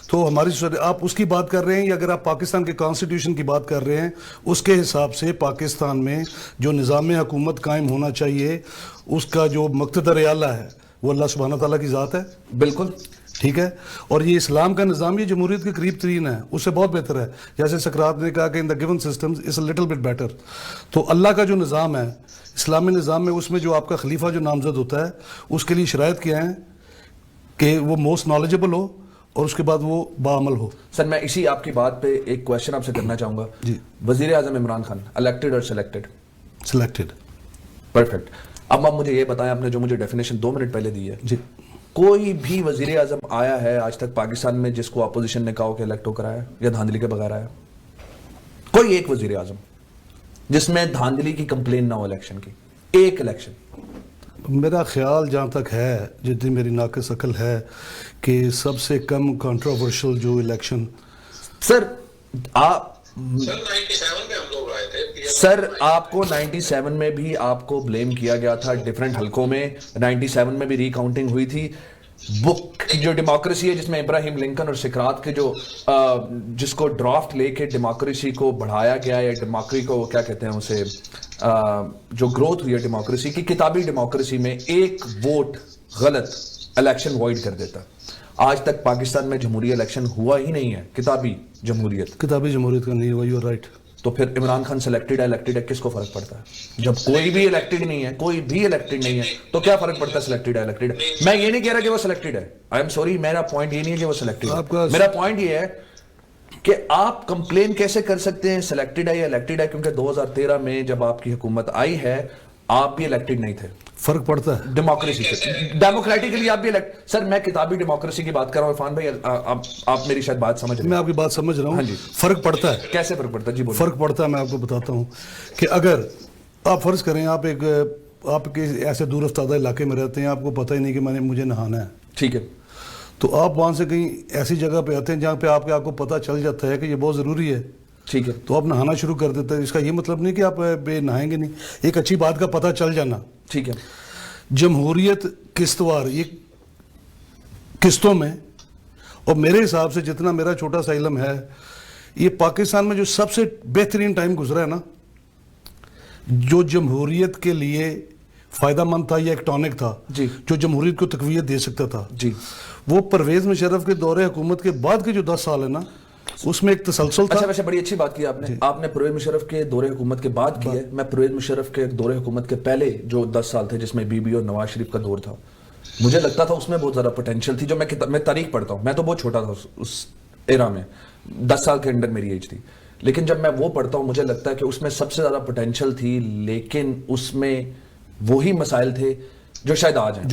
تو ہماری آپ اس کی بات کر رہے ہیں، یا اگر آپ پاکستان کے کانسٹیٹیوشن کی بات کر رہے ہیں، اس کے حساب سے پاکستان میں جو نظام حکومت قائم ہونا چاہیے، اس کا جو مقتدر اعلیٰ ہے وہ اللہ سبحانہ تعالیٰ کی ذات ہے. بالکل ٹھیک ہے. اور یہ اسلام کا نظام یہ جمہوریت کے قریب ترین ہے، اس سے بہت بہتر ہے. جیسے سقراط نے کہا کہ in the given systems is a little bit better. تو اللہ کا جو نظام ہے، اسلامی نظام میں، اس میں جو آپ کا خلیفہ جو نامزد ہوتا ہے، اس کے لیے شرائط کیا ہیں کہ وہ موسٹ نالجبل ہو اور اس کے بعد وہ باعمل ہو. سر میں اسی آپ کی بات پہ ایک کویشچن آپ سے کرنا چاہوں گا. جی. وزیر اعظم عمران خان الیکٹڈ اور سلیکٹڈ؟ سلیکٹڈ. پرفیکٹ. اب آپ مجھے یہ بتائیں، آپ نے جو مجھے ڈیفینیشن 2 منٹ پہلے دی ہے، جی، کوئی بھی وزیر اعظم آیا ہے آج تک پاکستان میں جس کو اپوزیشن نے کہا کہ الیکٹ ہو کر آیا یا دھاندلی کے بغیر آیا؟ کوئی ایک وزیر اعظم جس میں دھاندلی کی کمپلین نہ ہو الیکشن کی، ایک الیکشن؟ میرا خیال جہاں تک ہے، جتنی میری ناقص عقل ہے، کہ سب سے کم کنٹروورشل جو الیکشن سر آپ سر 97 میں ہم لوگ آئے تھے سر آپ کو 97 میں بھی آپ کو بلیم کیا گیا تھا ڈیفرنٹ حلقوں میں, 97 میں بھی ری کاؤنٹنگ ہوئی تھی. بک جو ڈیموکریسی ہے جس میں ابراہیم لنکن اور سقراط کے جو جس کو ڈرافٹ لے کے ڈیموکریسی کو بڑھایا گیا یا ڈیموکریسی کو کیا کہتے ہیں اسے جو گروتھ ہوئی ہے ڈیموکریسی کی, کتابی ڈیموکریسی میں ایک ووٹ غلط الیکشن وائڈ کر دیتا. آج تک پاکستان میں جمہوری الیکشن ہوا ہی نہیں ہے, کتابی جمہوریت کا نہیں ہوا. You right. تو پھر عمران خان سلیکٹڈ ہے الیکٹڈ ہے, کس کو فرق پڑتا ہے؟ جب کوئی بھی الیکٹڈ نہیں ہے, کوئی بھی الیکٹڈ نہیں ہے, تو کیا فرق پڑتا ہے سلیکٹڈ ہے الیکٹڈ ہے؟ میں یہ نہیں کہہ رہا کہ وہ سلیکٹڈ ہے, آئی ایم سوری, میرا پوائنٹ یہ نہیں ہے کہ وہ سلیکٹڈ ہے. میرا پوائنٹ یہ ہے کہ آپ کمپلین کیسے کر سکتے ہیں سلیکٹڈ ہے یا الیکٹڈ ہے, کیونکہ 2013 میں جب آپ کی حکومت آئی ہے آپ بھی الیکٹڈ نہیں تھے. فرق پڑتا ہے ڈیموکریسی سے, ڈیموکریٹکلی آپ بھی سر میں کتابی ڈیموکریسی کی بات کر رہا ہوں عرفان بھائی, آپ میری شاید بات سمجھ رہے ہیں. میں آپ کی بات سمجھ رہا ہوں. فرق پڑتا ہے. کیسے فرق پڑتا ہے؟ جی بولیں. فرق پڑتا ہے, میں آپ کو بتاتا ہوں کہ اگر آپ فرض کریں آپ کے ایسے دور افتادہ علاقے میں رہتے ہیں, آپ کو پتہ ہی نہیں کہ مجھے نہانا ہے, ٹھیک ہے, تو آپ وہاں سے کہیں ایسی جگہ پہ آتے ہیں جہاں پہ آپ کو پتہ چل جاتا ہے کہ یہ بہت ضروری ہے, ٹھیک ہے, تو آپ نہانا شروع کر دیتے ہیں. اس کا یہ مطلب نہیں کہ آپ بے نہائیں گے نہیں, ایک اچھی بات کا پتہ چل جانا, ٹھیک ہے. جمہوریت قسطوار, یہ قسطوں میں, اور میرے حساب سے جتنا میرا چھوٹا سا علم ہے, یہ پاکستان میں جو سب سے بہترین ٹائم گزرا ہے نا, جو جمہوریت کے لیے فائدہ مند تھا, یہ ایک ٹونک تھا جو جمہوریت کو تقویت دے سکتا تھا, وہ پرویز مشرف کے دور حکومت کے بعد کے جو 10 سال ہے نا, اس میں ایک تسلسل تھا. اچھا بڑی اچھی بات کی آپ نے پرویز مشرف کے دور حکومت کے بعد کی ہے. میں پرویز مشرف کے دور حکومت کے پہلے جو 10 سال تھے جس میں بی بی اور نواز شریف کا دور تھا, مجھے لگتا تھا اس میں بہت زیادہ پوٹینشیل تھی. جو میں تاریخ پڑھتا ہوں, میں تو بہت چھوٹا تھا اس ایرا میں, 10 سال کے انڈر میری ایج تھی, لیکن جب میں وہ پڑھتا ہوں مجھے لگتا ہے کہ اس میں سب سے زیادہ پوٹینشیل تھی, لیکن اس میں وہی مسائل تھے جو شاید آج ہیں.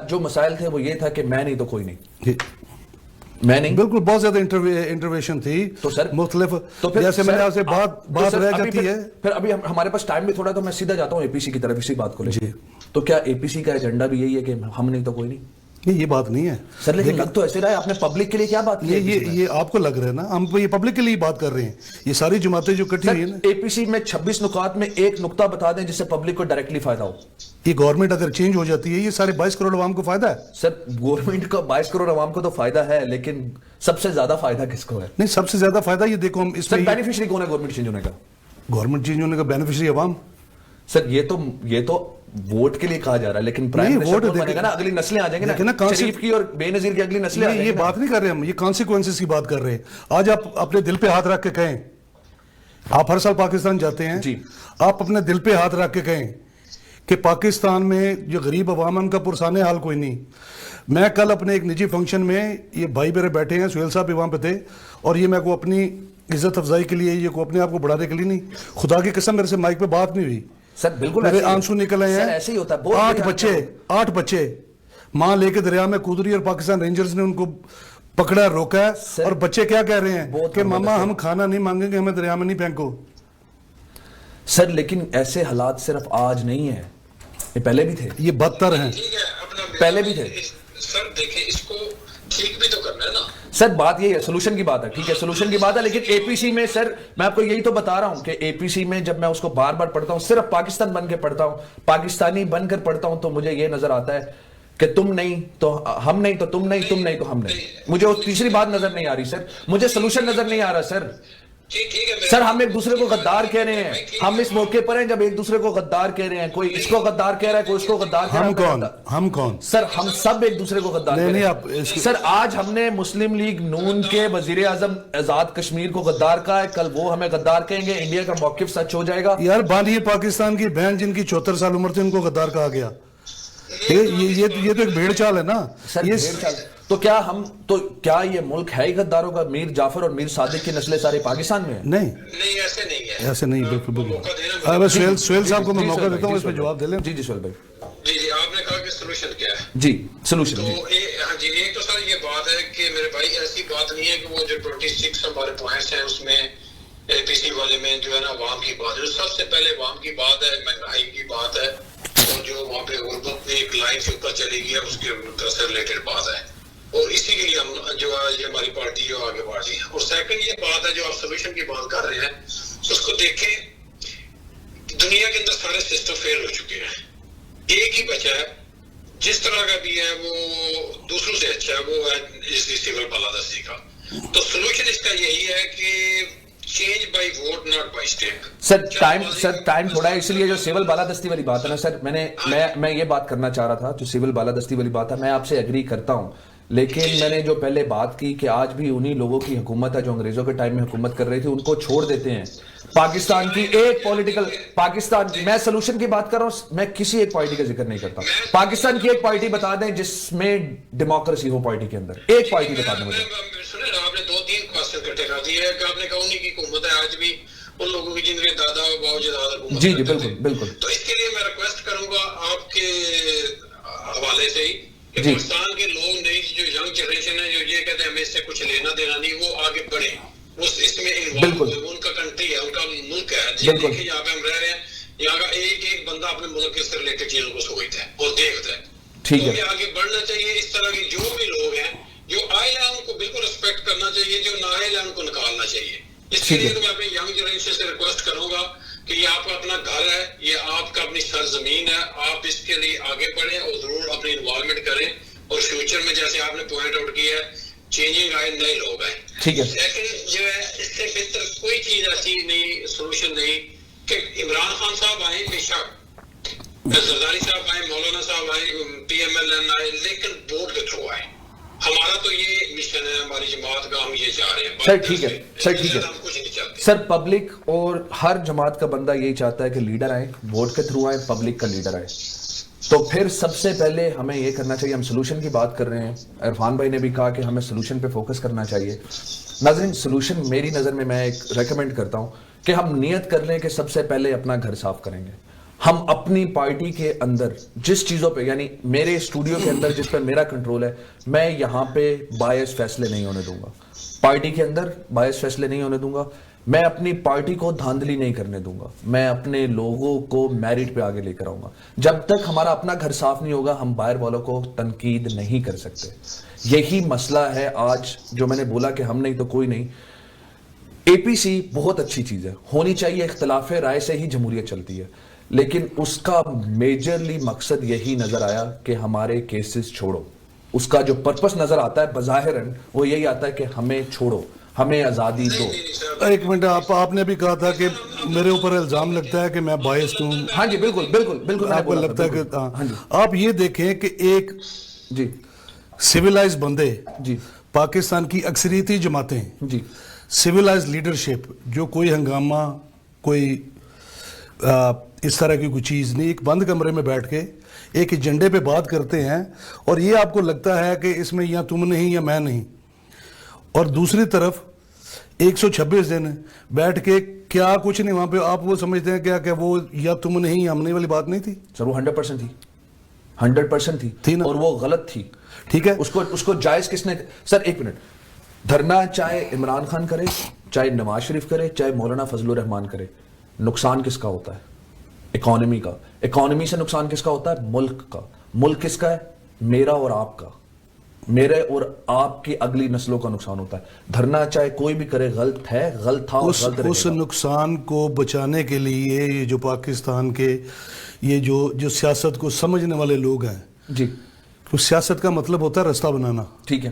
جو مسائل تھے وہ یہ تھا کہ میں نہیں تو کوئی نہیں, میں نہیں, بالکل بہت زیادہ انٹرویشن تھی تو سر مختلف, جیسے میں نے آپ سے بات رہ جاتی ہے. پھر ابھی ہمارے پاس ٹائم بھی تھوڑا, تو میں سیدھا جاتا ہوں اے پی سی کی طرف اسی بات کو لے. تو کیا اے پی سی کا ایجنڈا بھی یہی ہے کہ ہم نہیں تو کوئی نہیں؟ نہیں, یہ بات نہیں ہے سر, لیکن لگ تو ایسے رہا ہے آپ نے پبلک کے لیے کیا بات کی ہے. یہ آپ کو لگ رہا ہے نا, ہم یہ پبلک کے لیے بات کر رہے ہیں. یہ ساری جماعتیں جو کٹھی ہوئی ہیں نا, اے پی سی میں 26 نکات میں ایک نقطہ بتا دیں جس سے پبلک کو ڈائریکٹلی فائدہ ہو. یہ گورنمنٹ اگر چینج ہو جاتی ہے, یہ سارے 22 کروڑ عوام کو فائدہ ہے. سر گورنمنٹ کا 22 کروڑ عوام کو تو فائدہ ہے, لیکن سب سے زیادہ فائدہ کس کو ہے؟ نہیں, سب سے زیادہ فائدہ یہ دیکھو ہم اس میں بینیفیشری کون ہے گورنمنٹ چینج ہونے کا؟ گورنمنٹ چینج ہونے کا بینیفیشری عوام. سر یہ تو ووٹ کے لیے کہا جا رہا ہے, لیکن پرائم منسٹر بنے گا نا, اگلی نسلیں آ جائیں گے نا, شریف کی اور بے نظیر کی اگلی نسلیں آ جائیں گے. یہ بات نہیں کر رہے ہم, یہ کانسیکوینسز کی بات کر رہے ہیں. آج آپ اپنے دل پہ ہاتھ رکھ کے کہیں, آپ ہر سال پاکستان جاتے ہیں, آپ اپنے دل پہ ہاتھ رکھ کے کہیں کہ پاکستان میں جو غریب عوام ان کا پرسانے حال کوئی نہیں. میں کل اپنے ایک نجی فنکشن میں, یہ بھائی میرے بیٹھے ہیں, سہیل صاحب بھی وہاں پہ تھے, اور یہ میں کو اپنی عزت افزائی کے لیے, یہ کو اپنے آپ کو بڑھانے کے لیے نہیں, خدا کی قسم میرے سے مائک پہ بات نہیں ہوئی سر, بالکل میرے آنسو نکل آئے ہیں. ایسے ہی ہوتا ہے. 8 بچے ماں لے کے دریا میں کود رہی ہے, اور پاکستان رینجرز نے ان کو پکڑا, روکا ہے, اور بچے کیا کہہ رہے ہیں کہ ماما ہم کھانا نہیں مانگیں گے, ہمیں دریا میں نہیں پھینکو. سر لیکن ایسے حالات صرف آج نہیں ہیں, یہ پہلے بھی تھے, یہ بدتر ہیں, پہلے بھی تھے. سر دیکھیں اس کو ٹھیک بھی تو کرنا ہے نا. سر بات یہ ہے, سولوشن کی بات ہے, ٹھیک ہے سولوشن کی بات ہے, لیکن اے پی سی میں سر میں آپ کو یہی تو بتا رہا ہوں کہ اے پی سی میں جب میں اس کو بار بار پڑھتا ہوں, صرف پاکستان بن کے پڑھتا ہوں, پاکستانی بن کر پڑھتا ہوں, تو مجھے یہ نظر آتا ہے کہ تم نہیں تو ہم نہیں, تو تم نہیں, تم نہیں تو ہم نہیں. مجھے وہ تیسری بات نظر نہیں آ رہی سر, مجھے سولوشن نظر نہیں آ رہا سر. سر ہم ایک دوسرے کو غدار کہہ رہے ہیں, ہم اس موقع پر ہیں جب ایک دوسرے کو غدار کہہ رہے ہیں, کوئی اس کو غدار کہہ رہا ہے, کوئی اس کو غدار کہہ رہا ہے. ہم کون سر, ہم سب ایک دوسرے کو غدار کہہ رہے ہیں. سر آج ہم نے مسلم لیگ نون کے وزیر اعظم آزاد کشمیر کو غدار کہا ہے, کل وہ ہمیں غدار کہیں گے, انڈیا کا موقف سچ ہو جائے گا. یار بانیے پاکستان کی بہن جن کی 74 سال عمر تھی, ان کو غدار کہا گیا. یہ تو ایک بھیڑ چال ہے نا. تو کیا یہ ملک ہے ہی غداروں کا؟ میر جعفر اور میر صادق کی نسلیں سارے پاکستان میں ہیں؟ نہیں ایسے نہیں ہے, ایسے نہیں, بالکل. سہیل صاحب کو میں موقع دیتا ہوں, اس پہ جواب دے لیں. جی سہیل بھائی. جی آپ نے کہا کہ سولوشن کیا ہے. جی سولوشن, ہاں جی, ایک تو سر یہ بات ہے کہ میرے بھائی ایسی بات نہیں ہے کہ وہ جو 26 ہمارے پوائنٹس ہیں اس میں اے پی سی والے میں جو ہے نا عوام کی بات ہے, سب سے پہلے عوام کی بات ہے, مہنگائی کی بات ہے, اور جو وہاں پہ غربت میں ایک لائن سے اوپر چلی گئی ہے اس کے سے ریلیٹڈ بات ہے. اور اسی کے لیے ہم جو ہے یہ ہماری پارٹی جو آگے بڑھ رہی ہے. اور سیکنڈ یہ بات ہے جو آپ سولوشن کی بات کر رہے ہیں, اس کو دیکھیں, دنیا کے اندر سارے سسٹم فیل ہو چکے ہیں, ایک ہی بچا ہے جس طرح کا بھی ہے وہ دوسروں سے اچھا ہے, وہ ہے اس سول بالادستی کا. تو سولوشن اس کا یہی ہے کہ change by vote not by step. Sir time تھوڑا ہے, اس لیے جو سول بالادستی والی بات ہے نا سر, میں یہ بات کرنا چاہ رہا تھا, جو سول بالادستی والی بات ہے میں آپ سے ایگری کرتا ہوں, لیکن میں نے جو پہلے بات کی کہ آج بھی انہی لوگوں کی حکومت ہے جو انگریزوں کے ٹائم میں حکومت کر رہی تھی, ان کو چھوڑ دیتے ہیں. پاکستان کی ایک پولیٹیکل پاکستان, میں سلوشن کی بات کر رہا ہوں, میں کسی ایک پارٹی کا ذکر نہیں کرتا. پاکستان کی ایک پارٹی بتا دیں جس میں ڈیموکریسی ہو پارٹی کے اندر, ایک پارٹی بتا دیں مجھے. آپ نے 2-3 کوسچن اکٹھے کر دیے ہیں کہ آپ نے کہا انہی کی حکومت ہے آج بھی, ان لوگوں کی جن کے دادا و باؤ جداد حکومت. جی بالکل بالکل. تو اس کے لیے میں ریکویسٹ کروں گا آپ کے حوالے سے ہی کہ پاکستان کے لوگ نئی جو ینگ جنریشن ہے جو یہ کہتے ہیں ہمیں اس سے کچھ لینا دینا نہیں, وہ آگے بڑھے, وہ اس میں انوالو ہوئے. ان کا کنٹری ہے, ان کا ملک ہے, دیکھیں یہاں پہ ہم رہ رہے ہیں, یہاں کا ایک بندہ اپنے ملک سے ریلیٹڈ چیزوں کو سوچتا ہے اور دیکھتا ہے. تو ہمیں آگے بڑھنا چاہیے. اس طرح کے جو بھی لوگ ہیں جو آئے ہیں ان کو بالکل ریسپیکٹ کرنا چاہیے, جو نہ آئے ہیں ان کو نکالنا چاہیے. اس کے لیے میں اپنی ینگ جنریشن سے ریکویسٹ کروں گا کہ یہ آپ کا اپنا گھر ہے, یہ آپ کا اپنی سرزمین ہے, آپ اس کے لیے آگے بڑھیں اور ضرور اپنی انوالومنٹ کریں. اور فیوچر میں جیسے آپ نے پوائنٹ آؤٹ کیا ہے چینجنگ آئے, نئے لوگ آئے. سیکنڈ جو ہے اس سے بہتر کوئی چیز ایسی نہیں, سولوشن نہیں کہ عمران خان صاحب آئیں, بے شک زرداری صاحب آئیں, مولانا صاحب آئیں, پی ایم ایل این آئے, لیکن ووٹ کے تھرو آئے. ہمارا تو یہ مشن ہے ہماری جماعت کا, ہم یہ چاہ رہے ہیں. سر ٹھیک ہے, سر ٹھیک ہے سر, پبلک اور ہر جماعت کا بندہ یہی چاہتا ہے کہ لیڈر آئیں, ووٹ کے تھرو آئیں, پبلک کا لیڈر آئے. تو پھر سب سے پہلے ہمیں یہ کرنا چاہیے, ہم سلوشن کی بات کر رہے ہیں, عرفان بھائی نے بھی کہا کہ ہمیں سلوشن پہ فوکس کرنا چاہیے. ناظرین سلوشن میری نظر میں ایک ریکمینڈ کرتا ہوں کہ ہم نیت کر لیں کہ سب سے پہلے اپنا گھر صاف کریں گے. ہم اپنی پارٹی کے اندر جس چیزوں پہ, یعنی میرے اسٹوڈیو کے اندر جس پہ میرا کنٹرول ہے, میں یہاں پہ بائس فیصلے نہیں ہونے دوں گا. پارٹی کے اندر بائس فیصلے نہیں ہونے دوں گا. میں اپنی پارٹی کو دھاندلی نہیں کرنے دوں گا. میں اپنے لوگوں کو میرٹ پہ آگے لے کر آؤں گا. جب تک ہمارا اپنا گھر صاف نہیں ہوگا ہم باہر والوں کو تنقید نہیں کر سکتے. یہی مسئلہ ہے آج جو میں نے بولا کہ ہم نہیں تو کوئی نہیں. اے پی سی بہت اچھی چیز ہے, ہونی چاہیے, اختلاف رائے سے ہی جمہوریت چلتی ہے, لیکن اس کا میجرلی مقصد یہی نظر آیا کہ ہمارے کیسز چھوڑو. اس کا جو پرپس نظر آتا ہے بظاہراً وہ یہی آتا ہے کہ ہمیں چھوڑو, ہمیں آزادی دو. ایک منٹ, آپ نے بھی کہا تھا کہ میرے اوپر الزام لگتا ہے کہ میں بائسڈ ہوں. ہاں جی بالکل بالکل بالکل. آپ کو لگتا ہے کہ آپ یہ دیکھیں کہ ایک سویلائز بندے, پاکستان کی اکثریتی جماعتیں, سویلائز لیڈرشپ, جو کوئی ہنگامہ, کوئی اس طرح کی کوئی چیز نہیں, ایک بند کمرے میں بیٹھ کے ایک ایجنڈے پہ بات کرتے ہیں, اور یہ آپ کو لگتا ہے کہ اس میں یا تم نہیں یا میں نہیں. اور دوسری طرف 126 دن بیٹھ کے کیا کچھ نہیں وہاں پہ, آپ وہ سمجھتے ہیں کیا کہ وہ یا تم نہیں یا ہم نہیں والی بات نہیں تھی. سر وہ 100% تھی, 100% تھی, اور وہ غلط تھی. ٹھیک ہے, اس کو جائز کس نے. سر ایک منٹ, دھرنا چاہے عمران خان کرے, چاہے نواز شریف کرے, چاہے مولانا فضل الرحمان کرے, نقصان کس کا ہوتا ہے؟ اکانومی کا. اکانومی سے نقصان کس کا ہوتا ہے؟ ملک کا. ملک کس کا ہے؟ میرا اور آپ کا. میرے اور آپ کی اگلی نسلوں کا نقصان ہوتا ہے. دھرنا چاہے کوئی بھی کرے غلط ہے, غلط تھا, اس نقصان کو بچانے کے لیے یہ جو پاکستان کے یہ جو سیاست کو سمجھنے والے لوگ ہیں, جی, سیاست کا مطلب ہوتا ہے رستہ بنانا. ٹھیک ہے,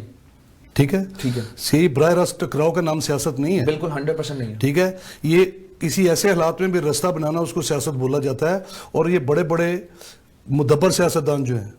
ٹھیک ہے, ٹھیک ہے. صحیح, براہ راست ٹکراؤ کا نام سیاست نہیں ہے. بالکل 100% نہیں ہے. ٹھیک ہے, یہ کسی ایسے حالات میں بھی رستہ بنانا اس کو سیاست بولا جاتا ہے. اور یہ بڑے بڑے مدبر سیاستدان جو ہیں,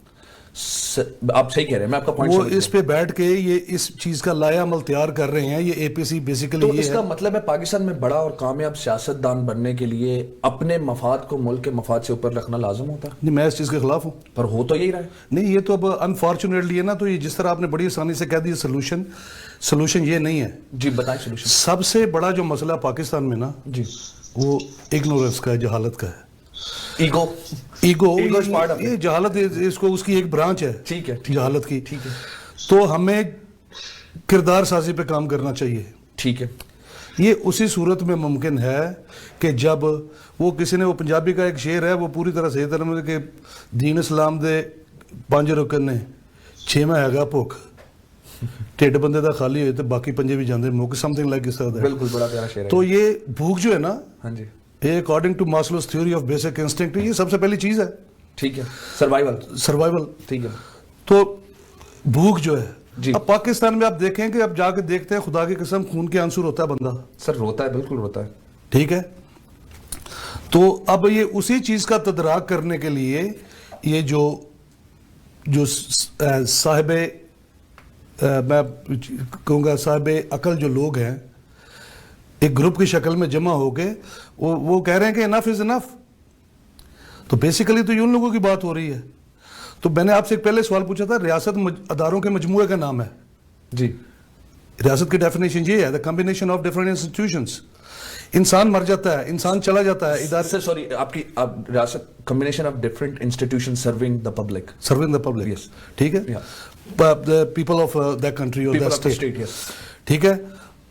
آپ صحیح کہہ رہے ہیں, میں آپ کا پوائنٹ وہ اس پہ بیٹھ کے یہ اس چیز کا لائحہ عمل تیار کر رہے ہیں. یہ اے پی سی بیسیکلی تو اس کا مطلب ہے پاکستان میں بڑا اور کامیاب سیاستدان بننے کے لیے اپنے مفاد کو ملک کے مفاد سے اوپر رکھنا لازم ہوتا ہے. نہیں, میں اس چیز کے خلاف ہوں, پر ہو تو یہی رہا ہے. نہیں, یہ تو اب انفارچونیٹلی ہے نا. تو یہ جس طرح آپ نے بڑی آسانی سے کہہ دی سلوشن یہ نہیں ہے. جی بتائیں سلوشن. سب سے بڑا جو مسئلہ پاکستان میں نا جی, وہ اگنورنس کا ہے, جہالت کا ہے. ایگو یہ جہالت, اس کو اس کی ایک برانچ ہے. ٹھیک ہے, جہالت کی. ٹھیک ہے, تو ہمیں کردار سازی پہ کام کرنا چاہیے. ٹھیک ہے, یہ اسی صورت میں ممکن ہے کہ جب وہ کسی نے, وہ پنجابی کا ایک شعر ہے, وہ پوری طرح صحیح طرح کہ دین اسلام دے 5 رکن نے 6واں ہے گا بھوک. ٹھیڈ بندے دا خالی ہوئے تو باقی پنجے بھی جاندے موقع something like اس طرح. بالکل بڑا پیارا شعر ہے. تو یہ بھوک جو ہے نا, ہاں جی, یہ according to Maslow's theory of basic instinct یہ سب سے پہلی چیز ہے. ٹھیک ہے, سروائیول. ٹھیک ہے. تو بھوک جو ہے جی, اب پاکستان میں آپ دیکھیں کہ اب جا کے دیکھتے ہیں, خدا کی قسم خون کے آنسو روتا ہے بندہ. سر روتا ہے, بالکل روتا ہے. ٹھیک ہے. تو اب یہ اسی چیز کا تدراک کرنے کے لیے یہ جو صاحب میں کہوں گا صاحب عقل جو لوگ ہیں ایک گروپ کی شکل میں جمع ہو کے وہ کہہ رہے ہیں کہ انف از انف. تو بیسیکلی تو یہ ان لوگوں کی بات ہو رہی ہے. تو میں نے آپ سے ایک پہلے سوال پوچھا تھا, ریاست اداروں کے مجموعے کا نام ہے جی. ریاست کی ڈیفینیشن یہ ہے, the combination of different institutions. انسان مر جاتا ہے, انسان چلا جاتا ہے ادارے. سر سوری, آپ کی ریاست combination of different institution serving the public. Serving the public, yes. ٹھیک ہے. پیپل آف دیٹ کنٹری اور دیٹ اسٹیٹ. ٹھیک ہے.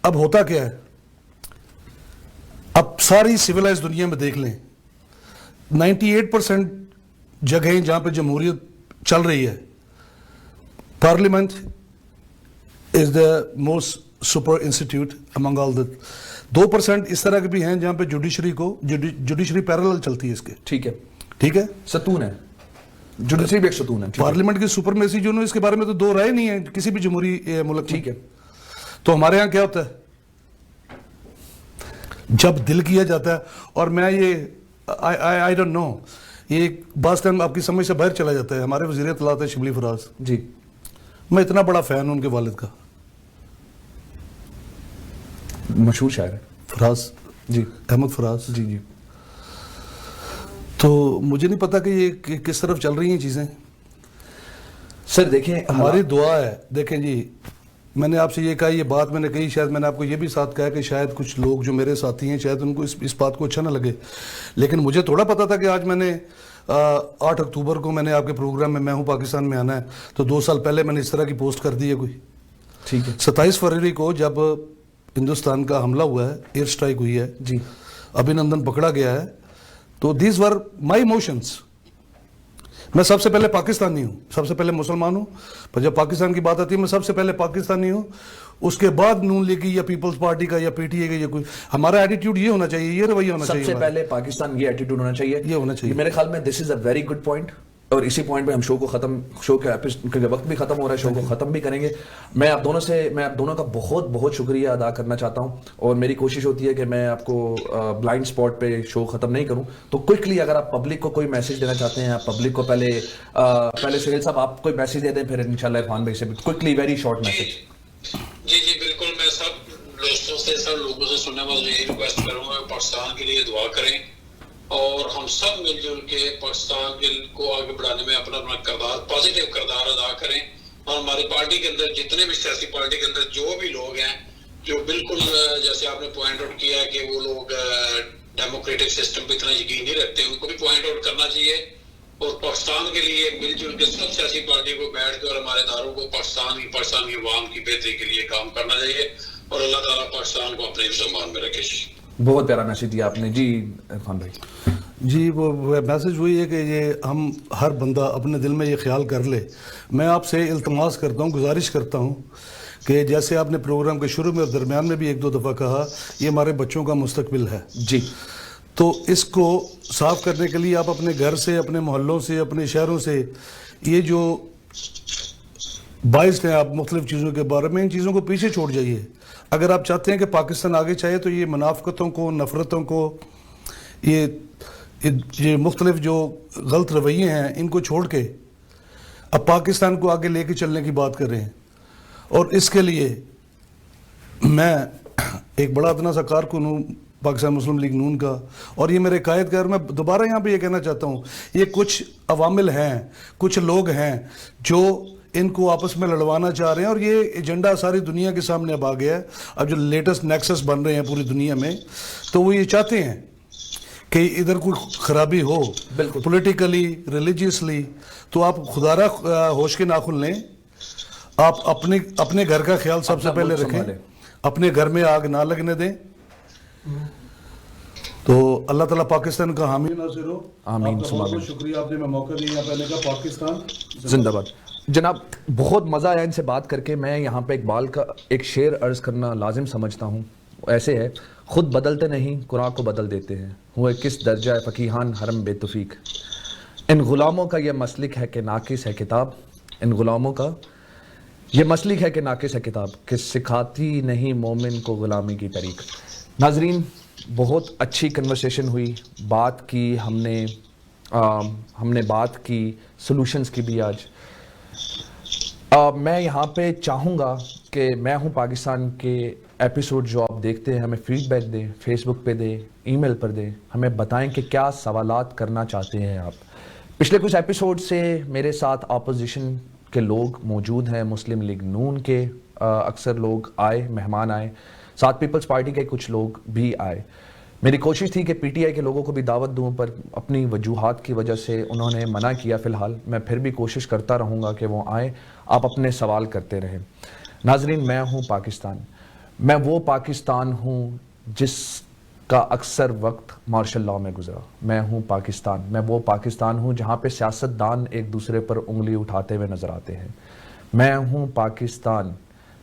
اب ہوتا کیا ہے, اب ساری سویلائز دنیا میں دیکھ لیں 98% جگہیں جہاں پہ جمہوریت چل رہی ہے, parliament is the most super institute among all the. 2% اس طرح کے بھی ہیں جہاں پہ جوڈیشری پیرالل چلتی ہے اس کے. ٹھیک ہے. ٹھیک ہے, ستون ہے, جوڈیشری بھی ایک ستون ہے. پارلیمنٹ کی سپرمیسی جو اس کے بارے میں تو دو رائے نہیں ہے کسی بھی جمہوری ملک. ٹھیک ہے. تو ہمارے ہاں کیا ہوتا ہے, جب دل کیا جاتا ہے, اور میں یہ آئی ڈونٹ نو, یہ بعض ٹائم آپ کی سمجھ سے باہر چلا جاتا ہے. ہمارے وزیر اطلاعات ہیں شبلی فراز جی, میں اتنا بڑا فین ہوں ان کے والد کا, مشہور شاعر ہے فراز جی, احمد فراز جی جی. تو مجھے نہیں پتا کہ یہ کس طرف چل رہی ہیں چیزیں. سر دیکھیں, ہماری دعا ہے. دیکھیں جی, میں نے آپ سے یہ کہا, یہ بات میں نے کہی, شاید میں نے آپ کو یہ بھی ساتھ کہا کہ شاید کچھ لوگ جو میرے ساتھی ہیں شاید ان کو اس بات کو اچھا نہ لگے, لیکن مجھے تھوڑا پتا تھا کہ آج میں نے 8 اکتوبر کو میں نے آپ کے پروگرام میں ہوں پاکستان میں آنا ہے, تو 2 سال پہلے میں نے اس طرح کی پوسٹ کر دی ہے کوئی. ٹھیک ہے. 27 فروری کو جب ہندوستان کا حملہ ہوا ہے, ایئر سٹرائک ہوئی ہے جی, ابھینندن پکڑا گیا ہے, تو دیز ور مائی ایموشنز. میں سب سے پہلے پاکستانی ہوں, سب سے پہلے مسلمان ہوں, پر جب پاکستان کی بات آتی ہے میں سب سے پہلے پاکستانی ہوں, اس کے بعد نون لیگ یا پیپلز پارٹی کا یا پی ٹی اے کا یا کوئی. ہمارا ایٹیٹیوڈ یہ ہونا چاہیے, یہ رویہ ہونا چاہیے. سب سے پہلے پاکستان یہ ایٹیٹیوڈ ہونا چاہیے, یہ ہونا چاہیے. میرے خیال میں دس از اے ویری گڈ پوائنٹ, اور اسی پوائنٹ پہ ہم شو کا وقت بھی ختم ہو رہا ہے, شو کو ختم بھی کریں گے. میں آپ دونوں کا بہت بہت شکریہ ادا کرنا چاہتا ہوں, اور میری کوشش ہوتی ہے کہ میں آپ کو بلائنڈ اسپاٹ پہ شو ختم نہیں کروں. تو کوئکلی اگر آپ پبلک کو کوئی میسج دینا چاہتے ہیں, آپ پبلک کو پہلے سہیل صاحب آپ کوئی میسج دے دیں, پھر انشاءاللہ عرفان بھائی سے کوئکلی ویری شارٹ میسج. جی جی بالکل, میں سب دوستوں سے سب لوگوں سے سننے والے یہی ریکویسٹ کروں گا پاکستان کے لیے دعا کریں, اور ہم سب مل جل کے پاکستان کو آگے بڑھانے میں اپنا کردار, پازیٹیو کردار ادا کریں. اور ہماری پارٹی کے اندر جتنے بھی سیاسی پارٹی کے اندر جو بھی لوگ ہیں جو بالکل جیسے آپ نے پوائنٹ آؤٹ کیا کہ وہ لوگ ڈیموکریٹک سسٹم پہ اتنا یقین نہیں رکھتے, ان کو بھی پوائنٹ آؤٹ کرنا چاہیے, اور پاکستان کے لیے مل جل کے سب سیاسی پارٹی کو بیٹھ کے اور ہمارے اداروں کو پاکستان کی عوام کی بہتری کے لیے کام کرنا چاہیے, اور اللہ تعالیٰ پاکستان کو اپنے مسلمان میں رکھے. بہت پیارا میسج دیا آپ نے جی عرفان بھائی. جی وہ میسج وہی ہے کہ یہ ہم ہر بندہ اپنے دل میں یہ خیال کر لے. میں آپ سے التماس کرتا ہوں, گزارش کرتا ہوں کہ جیسے آپ نے پروگرام کے شروع میں اور درمیان میں بھی 1-2 دفعہ کہا, یہ ہمارے بچوں کا مستقبل ہے جی, تو اس کو صاف کرنے کے لیے آپ اپنے گھر سے, اپنے محلوں سے, اپنے شہروں سے یہ جو باعث ہیں آپ مختلف چیزوں کے بارے میں, ان چیزوں کو پیچھے چھوڑ جائیے. اگر آپ چاہتے ہیں کہ پاکستان آگے چاہے تو یہ منافقتوں کو, نفرتوں کو, یہ مختلف جو غلط رویے ہیں ان کو چھوڑ کے اب پاکستان کو آگے لے کے چلنے کی بات کر رہے ہیں. اور اس کے لیے میں ایک بڑا اتنا سا کارکن ہوں پاکستان مسلم لیگ نون کا, اور یہ میرے قائد کا, اور میں دوبارہ یہاں پہ یہ کہنا چاہتا ہوں, یہ کچھ عوامل ہیں, کچھ لوگ ہیں جو ان کو آپس میں لڑوانا چاہ رہے ہیں, اور یہ ایجنڈا ساری دنیا کے سامنے اب آ گیا ہے. اب جو لیٹسٹ نیکسس بن رہے ہیں پوری دنیا میں, تو وہ یہ چاہتے ہیں کہ ادھر کوئی خرابی ہو پولیٹیکلی, ریلیجیسلی. تو آپ خدا را ہوش کے ناخن لیں, آپ اپنے گھر کا خیال سب سے پہلے رکھیں, اپنے گھر میں آگ نہ لگنے دیں. تو اللہ تعالیٰ پاکستان کا حامی ناصر ہو. آمین. آپ کا بہت بہت شکریہ, آپ نے میں موقع دیا یہاں پہلے کا. پاکستان زندہ باد. جناب بہت مزہ آیا ان سے بات کر کے. میں یہاں پہ اقبال کا ایک شعر عرض کرنا لازم سمجھتا ہوں. ایسے ہے: خود بدلتے نہیں قرآن کو بدل دیتے ہیں، ہوئے کس درجہ فقیہان حرم بے توفیق. ان غلاموں کا یہ مسلک ہے کہ ناقص ہے کتاب، ان غلاموں کا یہ مسلک ہے کہ ناقص ہے کتاب، کہ سکھاتی نہیں مومن کو غلامی کی طریق. ناظرین بہت اچھی کنورسیشن ہوئی، بات کی ہم نے بات کی سلوشنز کی بھی. آج میں یہاں پہ چاہوں گا کہ میں ہوں پاکستان کے ایپیسوڈ جو آپ دیکھتے ہیں ہمیں فیڈ بیک دیں، فیس بک پہ دیں، ای میل پر دیں، ہمیں بتائیں کہ کیا سوالات کرنا چاہتے ہیں آپ. پچھلے کچھ ایپیسوڈ سے میرے ساتھ اپوزیشن کے لوگ موجود ہیں، مسلم لیگ نون کے اکثر لوگ آئے، مہمان آئے، ساتھ پیپلز پارٹی کے کچھ لوگ بھی آئے. میری کوشش تھی کہ پی ٹی آئی کے لوگوں کو بھی دعوت دوں، پر اپنی وجوہات کی وجہ سے انہوں نے منع کیا. فی الحال میں پھر بھی کوشش کرتا رہوں گا کہ وہ آئیں، آپ اپنے سوال کرتے رہیں. ناظرین میں ہوں پاکستان، میں وہ پاکستان ہوں جس کا اکثر وقت مارشل لاء میں گزرا. میں ہوں پاکستان، میں وہ پاکستان ہوں جہاں پہ سیاستدان ایک دوسرے پر انگلی اٹھاتے ہوئے نظر آتے ہیں. میں ہوں پاکستان،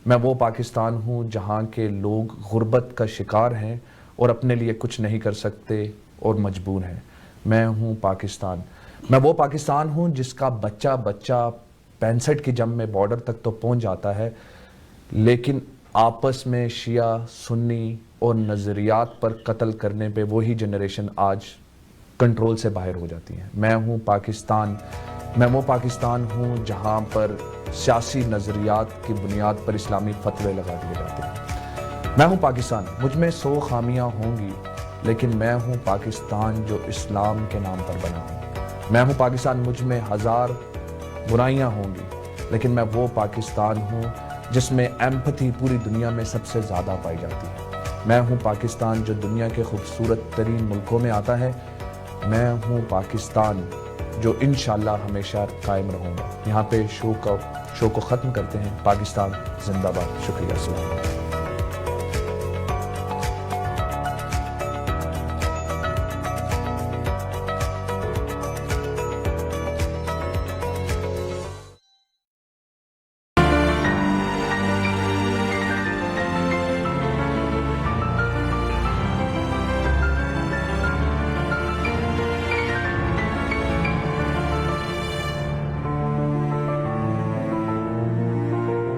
میں وہ پاکستان ہوں جہاں کے لوگ غربت کا شکار ہیں اور اپنے لیے کچھ نہیں کر سکتے اور مجبور ہیں. میں ہوں پاکستان، میں وہ پاکستان ہوں جس کا بچہ 65 کی جنگ میں بارڈر تک تو پہنچ جاتا ہے، لیکن آپس میں شیعہ سنی اور نظریات پر قتل کرنے پہ وہی جنریشن آج کنٹرول سے باہر ہو جاتی ہے. میں ہوں پاکستان، میں وہ پاکستان ہوں جہاں پر سیاسی نظریات کی بنیاد پر اسلامی فتوے لگا دیے جاتے ہیں. میں ہوں پاکستان، مجھ میں 100 خامیاں ہوں گی، لیکن میں ہوں پاکستان جو اسلام کے نام پر بنا ہوں. میں ہوں پاکستان، مجھ میں 1000 برائیاں ہوں گی، لیکن میں وہ پاکستان ہوں جس میں ایمپتھی پوری دنیا میں سب سے زیادہ پائی جاتی ہے. میں ہوں پاکستان جو دنیا کے خوبصورت ترین ملکوں میں آتا ہے. میں ہوں پاکستان جو انشاءاللہ ہمیشہ قائم رہوں گا. یہاں پہ شو کو ختم کرتے ہیں. پاکستان زندہ باد. شکریہ. السلام علیکم.